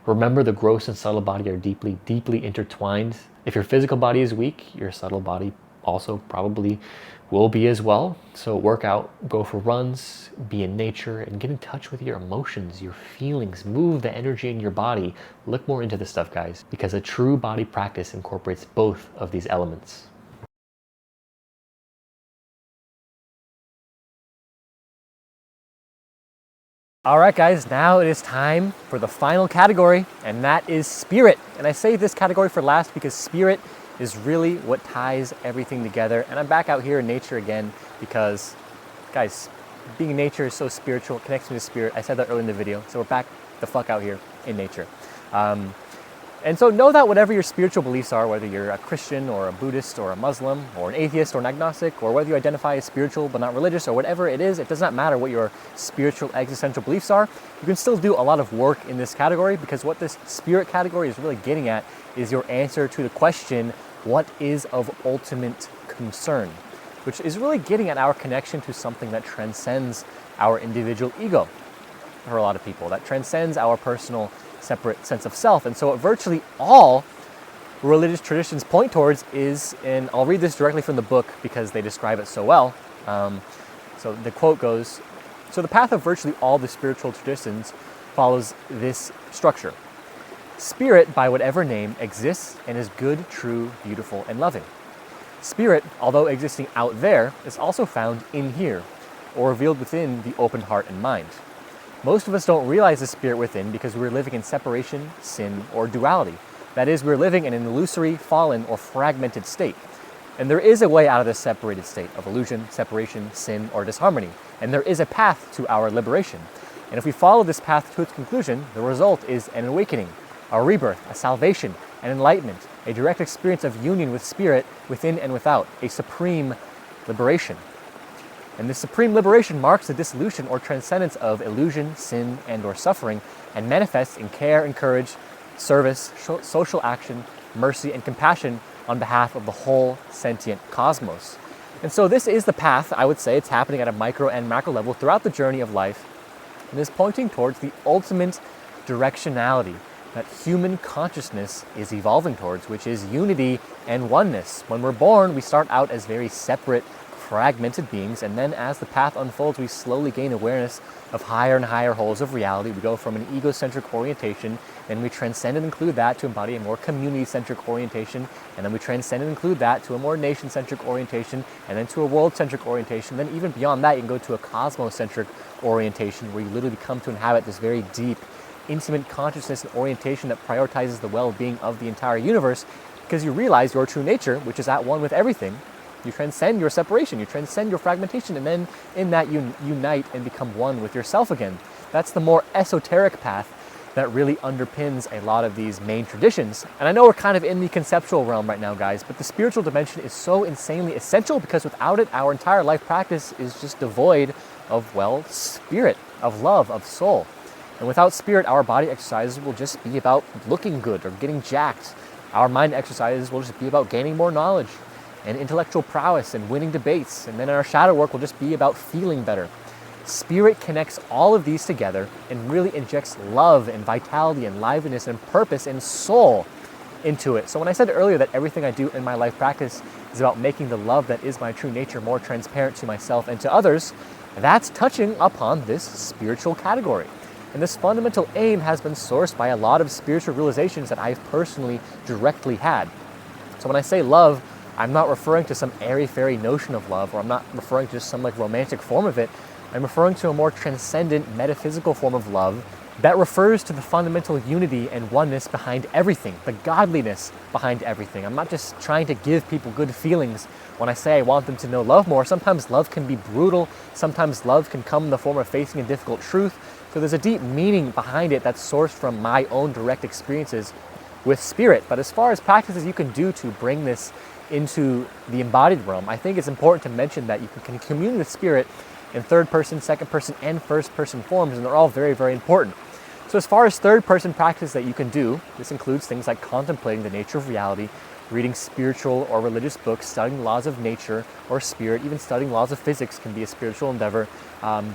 Remember, the gross and subtle body are deeply, deeply intertwined. If your physical body is weak, your subtle body also probably will be as well. So work out, go for runs, be in nature, and get in touch with your emotions, your feelings, move the energy in your body. Look more into this stuff, guys, because a true body practice incorporates both of these elements. All right, guys, now it is time for the final category, and that is spirit. And I say this category for last because spirit is really what ties everything together. And I'm back out here in nature again because, guys, being in nature is so spiritual. It connects me to spirit. I said that earlier in the video. So we're back the fuck out here in nature. And so know that whatever your spiritual beliefs are, whether you're a Christian or a Buddhist or a Muslim or an atheist or an agnostic, or whether you identify as spiritual but not religious, or whatever it is, it does not matter what your spiritual existential beliefs are. You can still do a lot of work in this category, because what this spirit category is really getting at is your answer to the question, what is of ultimate concern? Which is really getting at our connection to something that transcends our individual ego for a lot of people, that transcends our personal separate sense of self. And so what virtually all religious traditions point towards is, and I'll read this directly from the book because they describe it so well. So the quote goes, so the path of virtually all the spiritual traditions follows this structure. Spirit, by whatever name, exists and is good, true, beautiful, and loving. Spirit, although existing out there, is also found in here, or revealed within the open heart and mind. Most of us don't realize the spirit within because we're living in separation, sin, or duality. That is, we're living in an illusory, fallen, or fragmented state. And there is a way out of this separated state of illusion, separation, sin, or disharmony. And there is a path to our liberation. And if we follow this path to its conclusion, the result is an awakening, a rebirth, a salvation, an enlightenment, a direct experience of union with spirit within and without, a supreme liberation. And this supreme liberation marks the dissolution or transcendence of illusion, sin, and or suffering, and manifests in care and courage, service, social action, mercy, and compassion on behalf of the whole sentient cosmos. And so this is the path. I would say it's happening at a micro and macro level throughout the journey of life, and is pointing towards the ultimate directionality, that human consciousness is evolving towards, which is unity and oneness. When we're born, we start out as very separate, fragmented beings, and then as the path unfolds, we slowly gain awareness of higher and higher wholes of reality. We go from an egocentric orientation, and we transcend and include that to embody a more community-centric orientation, and then we transcend and include that to a more nation-centric orientation, and then to a world-centric orientation. Then even beyond that, you can go to a cosmocentric orientation, where you literally come to inhabit this very deep, intimate consciousness and orientation that prioritizes the well-being of the entire universe, because you realize your true nature, which is at one with everything. You transcend your separation, you transcend your fragmentation, and then in that you unite and become one with yourself again. That's the more esoteric path that really underpins a lot of these main traditions. And I know we're kind of in the conceptual realm right now, guys, but the spiritual dimension is so insanely essential, because without it, our entire life practice is just devoid of, well, spirit, of love, of soul. And without spirit, our body exercises will just be about looking good or getting jacked. Our mind exercises will just be about gaining more knowledge and intellectual prowess and winning debates. And then our shadow work will just be about feeling better. Spirit connects all of these together and really injects love and vitality and liveliness and purpose and soul into it. So when I said earlier that everything I do in my life practice is about making the love that is my true nature more transparent to myself and to others, that's touching upon this spiritual category. And this fundamental aim has been sourced by a lot of spiritual realizations that I've personally directly had. So when I say love, I'm not referring to some airy-fairy notion of love, or I'm not referring to just some like romantic form of it. I'm referring to a more transcendent metaphysical form of love that refers to the fundamental unity and oneness behind everything, the godliness behind everything. I'm not just trying to give people good feelings when I say I want them to know love more. Sometimes love can be brutal. Sometimes love can come in the form of facing a difficult truth. So there's a deep meaning behind it that's sourced from my own direct experiences with spirit. But as far as practices you can do to bring this into the embodied realm, I think it's important to mention that you can commune with spirit in third person, second person, and first person forms, and they're all very, very important. So as far as third person practice that you can do, this includes things like contemplating the nature of reality, reading spiritual or religious books, studying the laws of nature or spirit, even studying laws of physics can be a spiritual endeavor.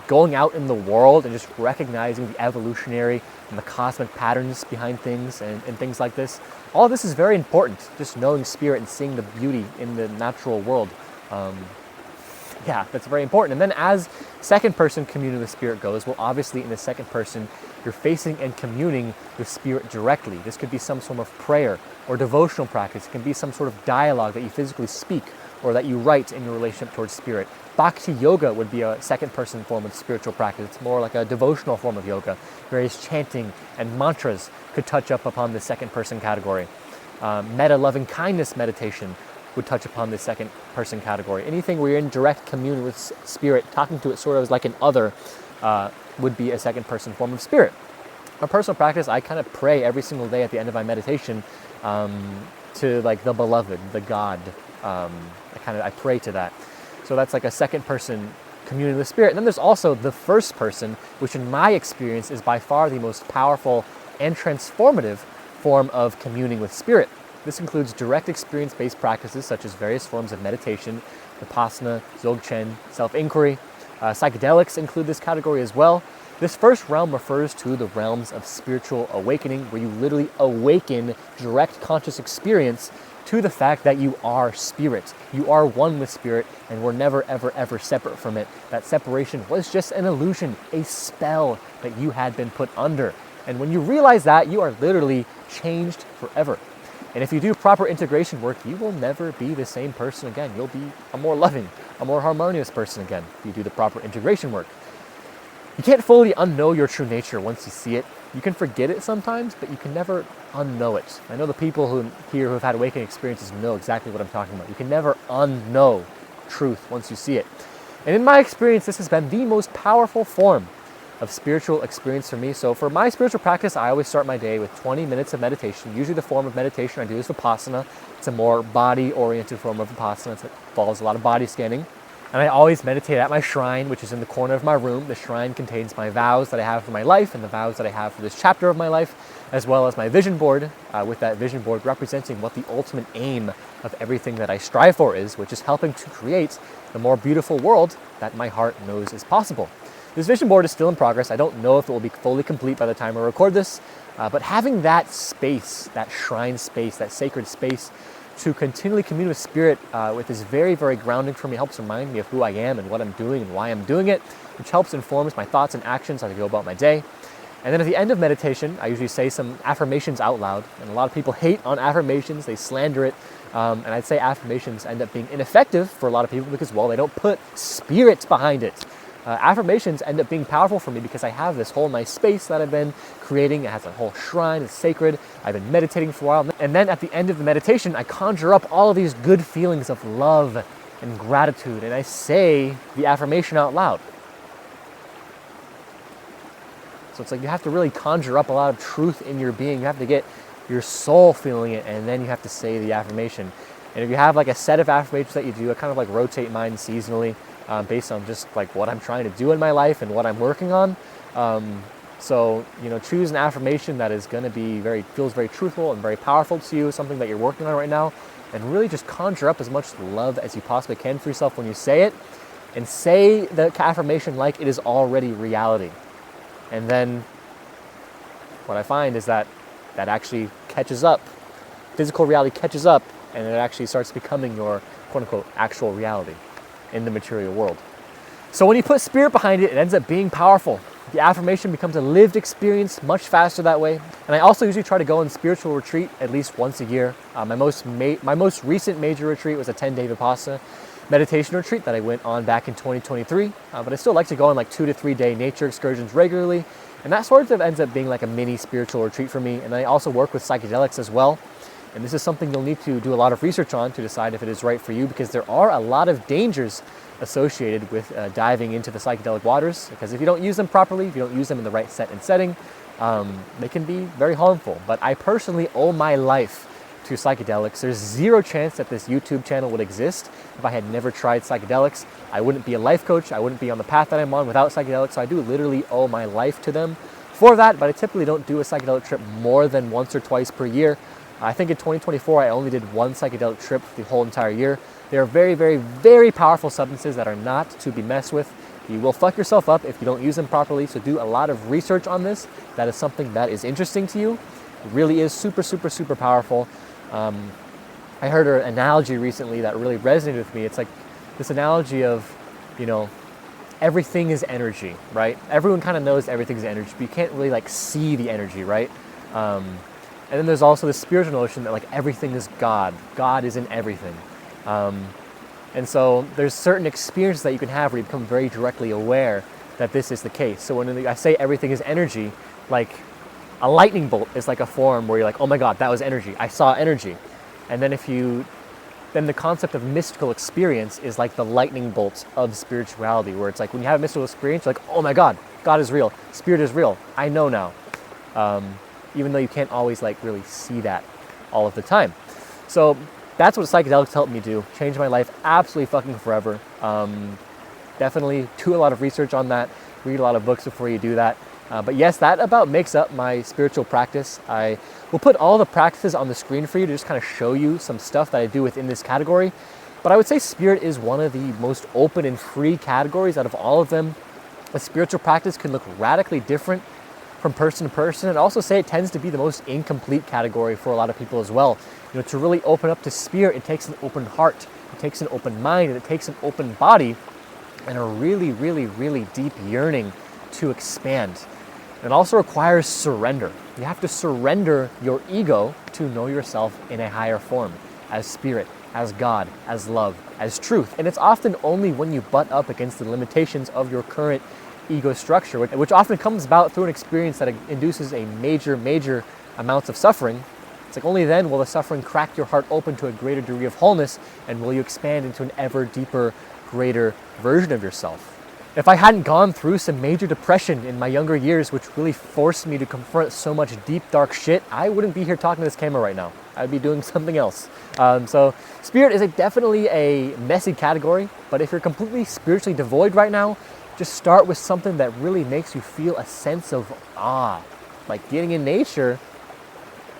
Going out in the world and just recognizing the evolutionary and the cosmic patterns behind things and things like this. All of this is very important, just knowing spirit and seeing the beauty in the natural world. Yeah, that's very important. And then as second person communing with spirit goes, well, obviously in the second person, you're facing and communing with spirit directly. This could be some form of prayer or devotional practice. It can be some sort of dialogue that you physically speak or that you write in your relationship towards spirit. Bhakti yoga would be a second person form of spiritual practice. It's more like a devotional form of yoga. Various chanting and mantras could touch up upon the second person category. Metta loving kindness meditation would touch upon the second person category. Anything where you're in direct communion with spirit, talking to it sort of as like an other, would be a second person form of spirit. My personal practice, I kind of pray every single day at the end of my meditation to like the beloved, the God. I pray to that. So that's like a second person communion with spirit. And then there's also the first person, which in my experience is by far the most powerful and transformative form of communing with spirit. This includes direct experience-based practices such as various forms of meditation, vipassana, dzogchen, self-inquiry. Psychedelics include this category as well. This first realm refers to the realms of spiritual awakening, where you literally awaken direct conscious experience to the fact that you are spirit. You are one with spirit, and we're never, ever, ever separate from it. That separation was just an illusion, a spell that you had been put under. And when you realize that, you are literally changed forever. And if you do proper integration work, you will never be the same person again. You'll be a more loving, a more harmonious person again if you do the proper integration work. You can't fully unknow your true nature once you see it. You can forget it sometimes, but you can never unknow it. I know the people who have had awakening experiences know exactly what I'm talking about. You can never unknow truth once you see it. And in my experience, this has been the most powerful form of spiritual experience for me. So for my spiritual practice, I always start my day with 20 minutes of meditation. Usually the form of meditation I do is vipassana. It's a more body-oriented form of vipassana. It involves a lot of body scanning. And I always meditate at my shrine, which is in the corner of my room. The shrine contains my vows that I have for my life and the vows that I have for this chapter of my life, as well as my vision board, with that vision board representing what the ultimate aim of everything that I strive for is, which is helping to create the more beautiful world that my heart knows is possible. This vision board is still in progress. I don't know if it will be fully complete by the time I record this, but having that space, that shrine space, that sacred space to continually commune with Spirit with is very, very grounding for me. It helps remind me of who I am and what I'm doing and why I'm doing it, which helps inform my thoughts and actions as I go about my day. And then at the end of meditation, I usually say some affirmations out loud. And a lot of people hate on affirmations, they slander it. And I'd say affirmations end up being ineffective for a lot of people because, well, they don't put spirit behind it. Affirmations end up being powerful for me because I have this whole nice space that I've been creating. It has a whole shrine, it's sacred. I've been meditating for a while. And then at the end of the meditation, I conjure up all of these good feelings of love and gratitude. And I say the affirmation out loud. So it's like you have to really conjure up a lot of truth in your being. You have to get your soul feeling it, and then you have to say the affirmation. And if you have like a set of affirmations that you do, I kind of like rotate mine seasonally based on just like what I'm trying to do in my life and what I'm working on. So, choose an affirmation that is going to be feels very truthful and very powerful to you, something that you're working on right now, and really just conjure up as much love as you possibly can for yourself when you say it, and say the affirmation like it is already reality. And then what I find is that actually catches up. Physical reality catches up, and it actually starts becoming your quote-unquote actual reality in the material world. So when you put spirit behind it, it ends up being powerful. The affirmation becomes a lived experience much faster that way. And I also usually try to go on spiritual retreat at least once a year. My most recent major retreat was a 10-day Vipassana meditation retreat that I went on back in 2023. But I still like to go on like 2 to 3 day nature excursions regularly. And that sort of ends up being like a mini spiritual retreat for me. And I also work with psychedelics as well. And this is something you'll need to do a lot of research on to decide if it is right for you, because there are a lot of dangers associated with diving into the psychedelic waters. Because if you don't use them properly, if you don't use them in the right set and setting, they can be very harmful. But I personally owe my life to psychedelics. There's zero chance that this YouTube channel would exist if I had never tried psychedelics. I wouldn't be a life coach. I wouldn't be on the path that I'm on without psychedelics. So I do literally owe my life to them for that, but I typically don't do a psychedelic trip more than once or twice per year. I think in 2024, I only did one psychedelic trip the whole entire year. They are very, very, very powerful substances that are not to be messed with. You will fuck yourself up if you don't use them properly, so do a lot of research on this. That is something that is interesting to you. It really is super, super, super powerful. I heard an analogy recently that really resonated with me. It's like this analogy of, everything is energy, right? Everyone kind of knows everything's energy, but you can't really like see the energy, right? And then there's also the spiritual notion that like everything is God. God is in everything. And so there's certain experiences that you can have where you become very directly aware that this is the case. So when I say everything is energy, like a lightning bolt is like a form where you're like, oh my God, that was energy. I saw energy. And then then the concept of mystical experience is like the lightning bolts of spirituality, where it's like when you have a mystical experience, you're like, oh my God, God is real. Spirit is real. I know now. Even though you can't always like really see that all of the time. So that's what psychedelics helped me do. Changed my life absolutely fucking forever. Definitely do a lot of research on that. Read a lot of books before you do that. But yes, that about makes up my spiritual practice. I will put all the practices on the screen for you to just kind of show you some stuff that I do within this category. But I would say spirit is one of the most open and free categories out of all of them. A spiritual practice can look radically different from person to person, and also say it tends to be the most incomplete category for a lot of people as well. To really open up to spirit, it takes an open heart, it takes an open mind, and it takes an open body, and a really, really, really deep yearning to expand. It also requires surrender. You have to surrender your ego to know yourself in a higher form, as spirit, as God, as love, as truth. And it's often only when you butt up against the limitations of your current ego structure, which often comes about through an experience that induces a major, major amounts of suffering. It's like only then will the suffering crack your heart open to a greater degree of wholeness, and will you expand into an ever deeper, greater version of yourself. If I hadn't gone through some major depression in my younger years, which really forced me to confront so much deep, dark shit, I wouldn't be here talking to this camera right now. I'd be doing something else. So spirit is definitely a messy category, but if you're completely spiritually devoid right now, just start with something that really makes you feel a sense of awe. Like getting in nature,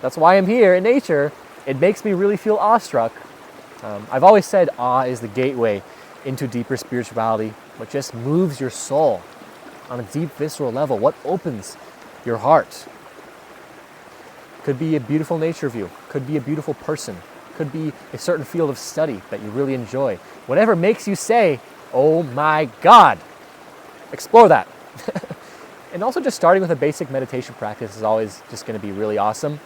that's why I'm here in nature. It makes me really feel awestruck. I've always said awe is the gateway into deeper spirituality, what just moves your soul. on a deep visceral level? What opens your heart? Could be a beautiful nature view, could be a beautiful person, could be a certain field of study that you really enjoy. Whatever makes you say, oh my God, explore that. And also just starting with a basic meditation practice is always just going to be really awesome.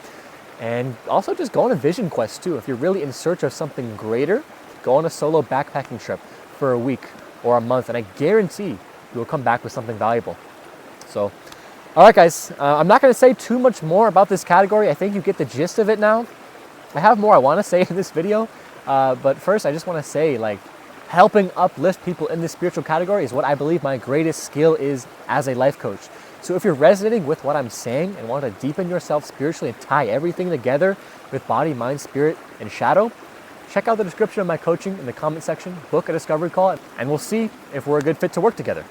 And also just go on a vision quest too. If you're really in search of something greater, go on a solo backpacking trip for a week or a month, and I guarantee you will come back with something valuable. So, all right guys, I'm not going to say too much more about this category. I think you get the gist of it now. I have more I want to say in this video, but first I just want to say, like, helping uplift people in this spiritual category is what I believe my greatest skill is as a life coach. So if you're resonating with what I'm saying and want to deepen yourself spiritually and tie everything together with body, mind, spirit, and shadow, check out the description of my coaching in the comment section, book a discovery call, and we'll see if we're a good fit to work together.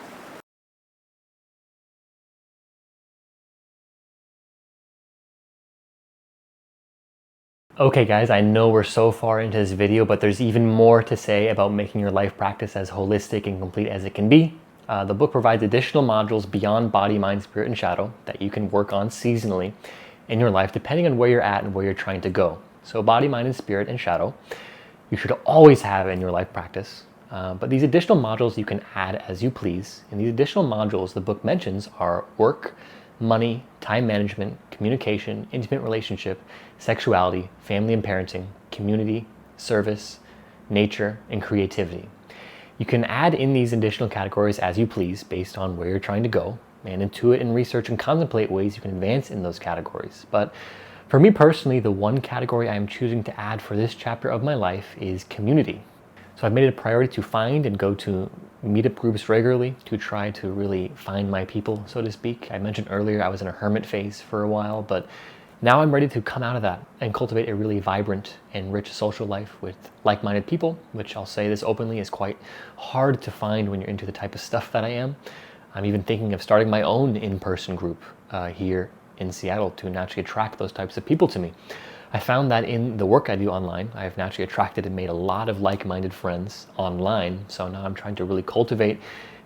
Okay guys, I know we're so far into this video, but there's even more to say about making your life practice as holistic and complete as it can be. The book provides additional modules beyond body, mind, spirit, and shadow that you can work on seasonally in your life depending on where you're at and where you're trying to go. So body, mind, and spirit and shadow, you should always have in your life practice. But these additional modules you can add as you please. And these additional modules the book mentions are work, money, time management, communication, intimate relationship, sexuality, family and parenting, community, service, nature, and creativity. You can add in these additional categories as you please based on where you're trying to go, and intuit and research and contemplate ways you can advance in those categories. But for me personally, the one category I am choosing to add for this chapter of my life is community. So I've made it a priority to find and go to meetup groups regularly to try to really find my people, so to speak. I mentioned earlier I was in a hermit phase for a while, but now I'm ready to come out of that and cultivate a really vibrant and rich social life with like-minded people, which I'll say this openly is quite hard to find when you're into the type of stuff that I am. I'm even thinking of starting my own in-person group here in Seattle to naturally attract those types of people to me. I found that in the work I do online, I've naturally attracted and made a lot of like-minded friends online. So now I'm trying to really cultivate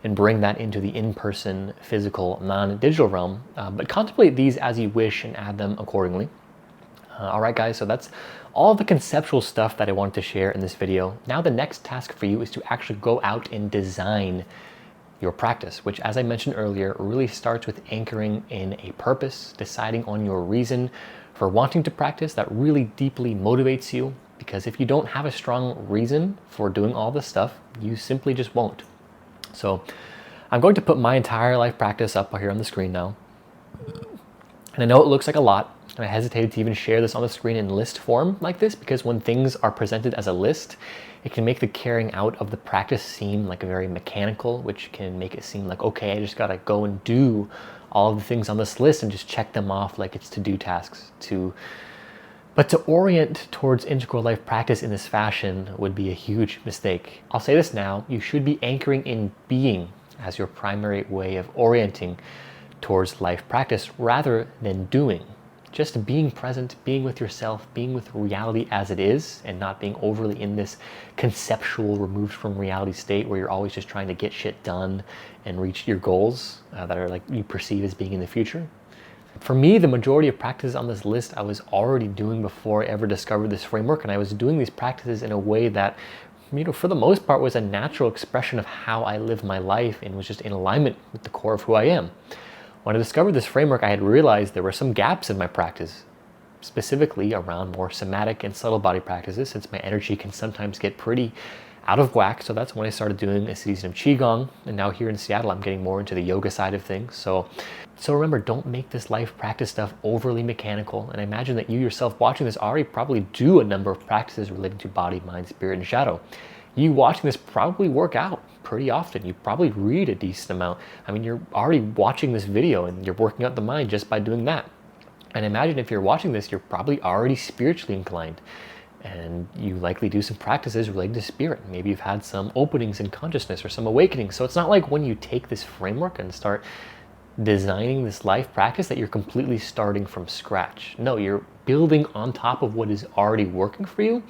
and bring that into the in-person, physical, non-digital realm. But contemplate these as you wish and add them accordingly. All right, guys, so that's all the conceptual stuff that I wanted to share in this video. Now the next task for you is to actually go out and design your practice, which, as I mentioned earlier, really starts with anchoring in a purpose, deciding on your reason for wanting to practice that really deeply motivates you. Because if you don't have a strong reason for doing all this stuff, you simply just won't. So I'm going to put my entire life practice up here on the screen now. And I know it looks like a lot, and I hesitated to even share this on the screen in list form like this, because when things are presented as a list, it can make the carrying out of the practice seem like very mechanical, which can make it seem like, okay, I just gotta go and do all of the things on this list and just check them off like it's to-do tasks. But to orient towards integral life practice in this fashion would be a huge mistake. I'll say this now, you should be anchoring in being as your primary way of orienting towards life practice rather than doing. Just being present, being with yourself, being with reality as it is, and not being overly in this conceptual, removed from reality state where you're always just trying to get shit done and reach your goals that are like you perceive as being in the future. For me, the majority of practices on this list I was already doing before I ever discovered this framework, and I was doing these practices in a way that, for the most part, was a natural expression of how I live my life and was just in alignment with the core of who I am. When I discovered this framework, I had realized there were some gaps in my practice, specifically around more somatic and subtle body practices, since my energy can sometimes get pretty out of whack. So that's when I started doing a season of Qigong, and now here in Seattle, I'm getting more into the yoga side of things. So remember, don't make this life practice stuff overly mechanical. And I imagine that you yourself watching this already probably do a number of practices related to body, mind, spirit, and shadow. You watching this probably work out pretty often. You probably read a decent amount. You're already watching this video and you're working out the mind just by doing that. And imagine if you're watching this, you're probably already spiritually inclined. And you likely do some practices related to spirit. Maybe you've had some openings in consciousness or some awakenings. So it's not like when you take this framework and start designing this life practice that you're completely starting from scratch. No, you're building on top of what is already working for you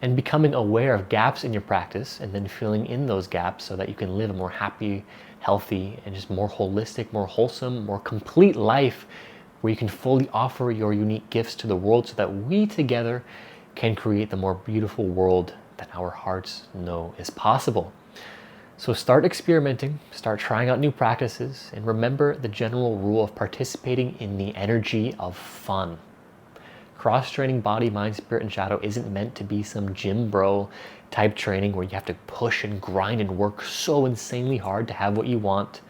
and becoming aware of gaps in your practice and then filling in those gaps so that you can live a more happy, healthy, and just more holistic, more wholesome, more complete life where you can fully offer your unique gifts to the world so that we together can create the more beautiful world that our hearts know is possible. So start experimenting, start trying out new practices, and remember the general rule of participating in the energy of fun. Cross-training body, mind, spirit, and shadow isn't meant to be some gym bro type training where you have to push and grind and work so insanely hard to have what you want.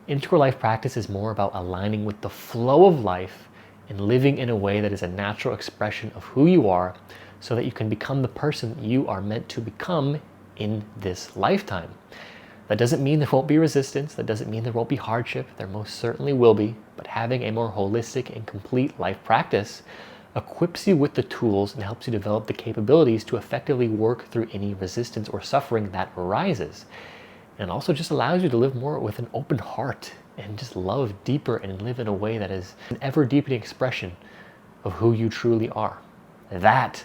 Integral life practice is more about aligning with the flow of life and living in a way that is a natural expression of who you are so that you can become the person you are meant to become in this lifetime. That doesn't mean there won't be resistance. That doesn't mean there won't be hardship. There most certainly will be. But having a more holistic and complete life practice equips you with the tools and helps you develop the capabilities to effectively work through any resistance or suffering that arises. And also just allows you to live more with an open heart and just love deeper and live in a way that is an ever-deepening expression of who you truly are. That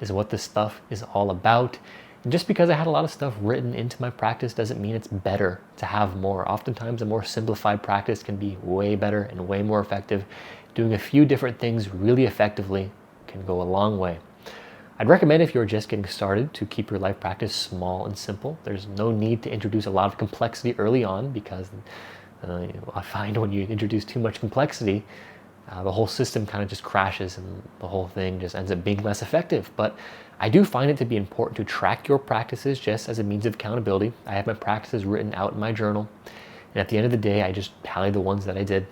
is what this stuff is all about. And just because I had a lot of stuff written into my practice doesn't mean it's better to have more. Oftentimes a more simplified practice can be way better and way more effective. Doing a few different things really effectively can go a long way. I'd recommend if you're just getting started to keep your life practice small and simple. There's no need to introduce a lot of complexity early on because I find when you introduce too much complexity, the whole system kind of just crashes and the whole thing just ends up being less effective. But I do find it to be important to track your practices just as a means of accountability. I have my practices written out in my journal, and at the end of the day, I just tally the ones that I did.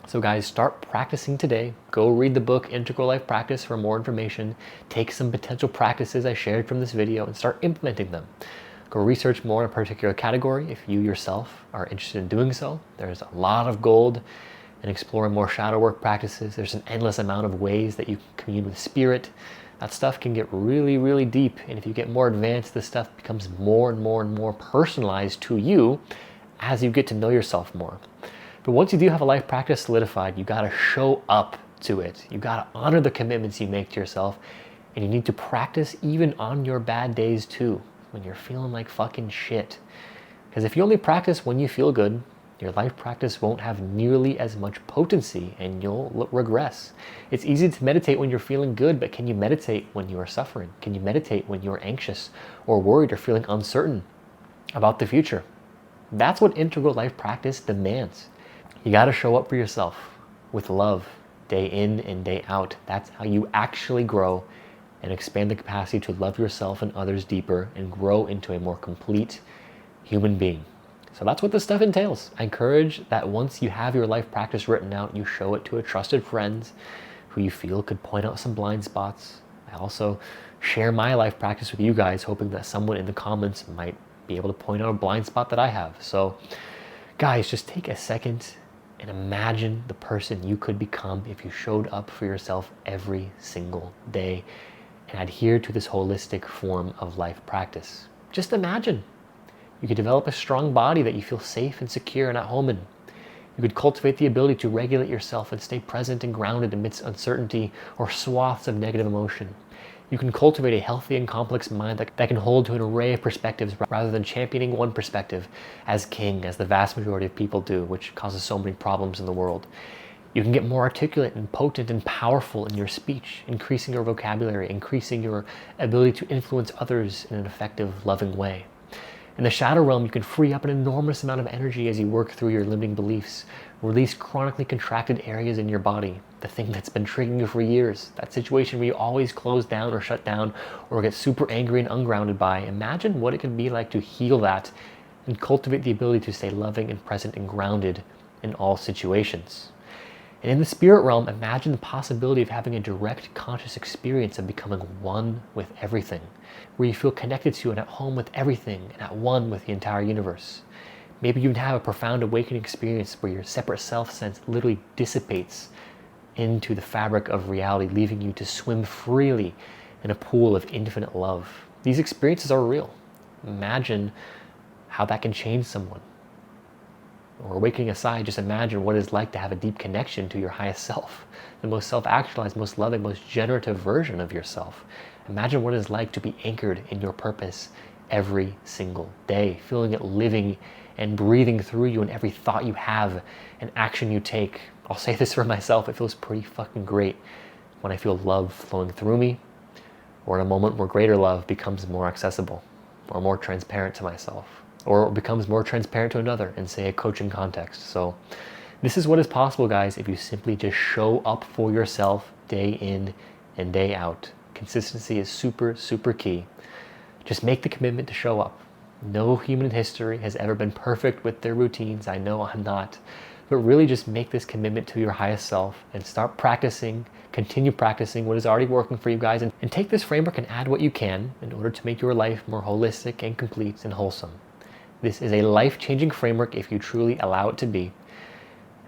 So guys, start practicing today. Go read the book Integral Life Practice for more information. Take some potential practices I shared from this video and start implementing them. Go research more in a particular category if you yourself are interested in doing so. There's a lot of gold in exploring more shadow work practices. There's an endless amount of ways that you can commune with spirit. That stuff can get really, really deep. And if you get more advanced, this stuff becomes more and more and more personalized to you as you get to know yourself more. But once you do have a life practice solidified, you gotta show up to it. You gotta honor the commitments you make to yourself, and you need to practice even on your bad days too, when you're feeling like fucking shit. Because if you only practice when you feel good, your life practice won't have nearly as much potency and you'll regress. It's easy to meditate when you're feeling good, but can you meditate when you are suffering? Can you meditate when you're anxious or worried or feeling uncertain about the future? That's what integral life practice demands. You got to show up for yourself with love day in and day out. That's how you actually grow and expand the capacity to love yourself and others deeper and grow into a more complete human being. So that's what this stuff entails. I encourage that once you have your life practice written out, you show it to a trusted friend who you feel could point out some blind spots. I also share my life practice with you guys, hoping that someone in the comments might be able to point out a blind spot that I have. So guys, just take a second and imagine the person you could become if you showed up for yourself every single day and adhere to this holistic form of life practice. Just imagine. You could develop a strong body that you feel safe and secure and at home in. You could cultivate the ability to regulate yourself and stay present and grounded amidst uncertainty or swaths of negative emotion. You can cultivate a healthy and complex mind that can hold to an array of perspectives rather than championing one perspective as king, as the vast majority of people do, which causes so many problems in the world. You can get more articulate and potent and powerful in your speech, increasing your vocabulary, increasing your ability to influence others in an effective, loving way. In the shadow realm, you can free up an enormous amount of energy as you work through your limiting beliefs, release chronically contracted areas in your body, the thing that's been triggering you for years, that situation where you always close down or shut down or get super angry and ungrounded by. Imagine what it could be like to heal that and cultivate the ability to stay loving and present and grounded in all situations. And in the spirit realm, imagine the possibility of having a direct conscious experience of becoming one with everything, where you feel connected to and at home with everything and at one with the entire universe. Maybe you have a profound awakening experience where your separate self sense literally dissipates into the fabric of reality, leaving you to swim freely in a pool of infinite love. These experiences are real. Imagine how that can change someone. Or awakening aside, just imagine what it's like to have a deep connection to your highest self, the most self-actualized, most loving, most generative version of yourself. Imagine what it's like to be anchored in your purpose every single day, feeling it living and breathing through you in every thought you have and action you take. I'll say this for myself, it feels pretty fucking great when I feel love flowing through me, or in a moment where greater love becomes more accessible or more transparent to myself, or becomes more transparent to another in, say, a coaching context. So this is what is possible, guys, if you simply just show up for yourself day in and day out. Consistency is super, super key. Just make the commitment to show up. No human in history has ever been perfect with their routines. I know I'm not. But really just make this commitment to your highest self and start practicing, continue practicing what is already working for you guys, and take this framework and add what you can in order to make your life more holistic and complete and wholesome. This is a life-changing framework if you truly allow it to be.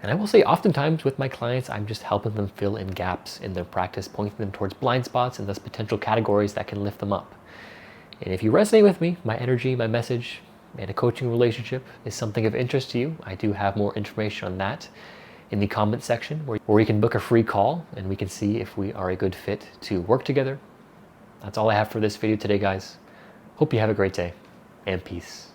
And I will say oftentimes with my clients, I'm just helping them fill in gaps in their practice, pointing them towards blind spots and thus potential categories that can lift them up. And if you resonate with me, my energy, my message, and a coaching relationship is something of interest to you, I do have more information on that in the comment section where you can book a free call and we can see if we are a good fit to work together. That's all I have for this video today, guys. Hope you have a great day, and peace.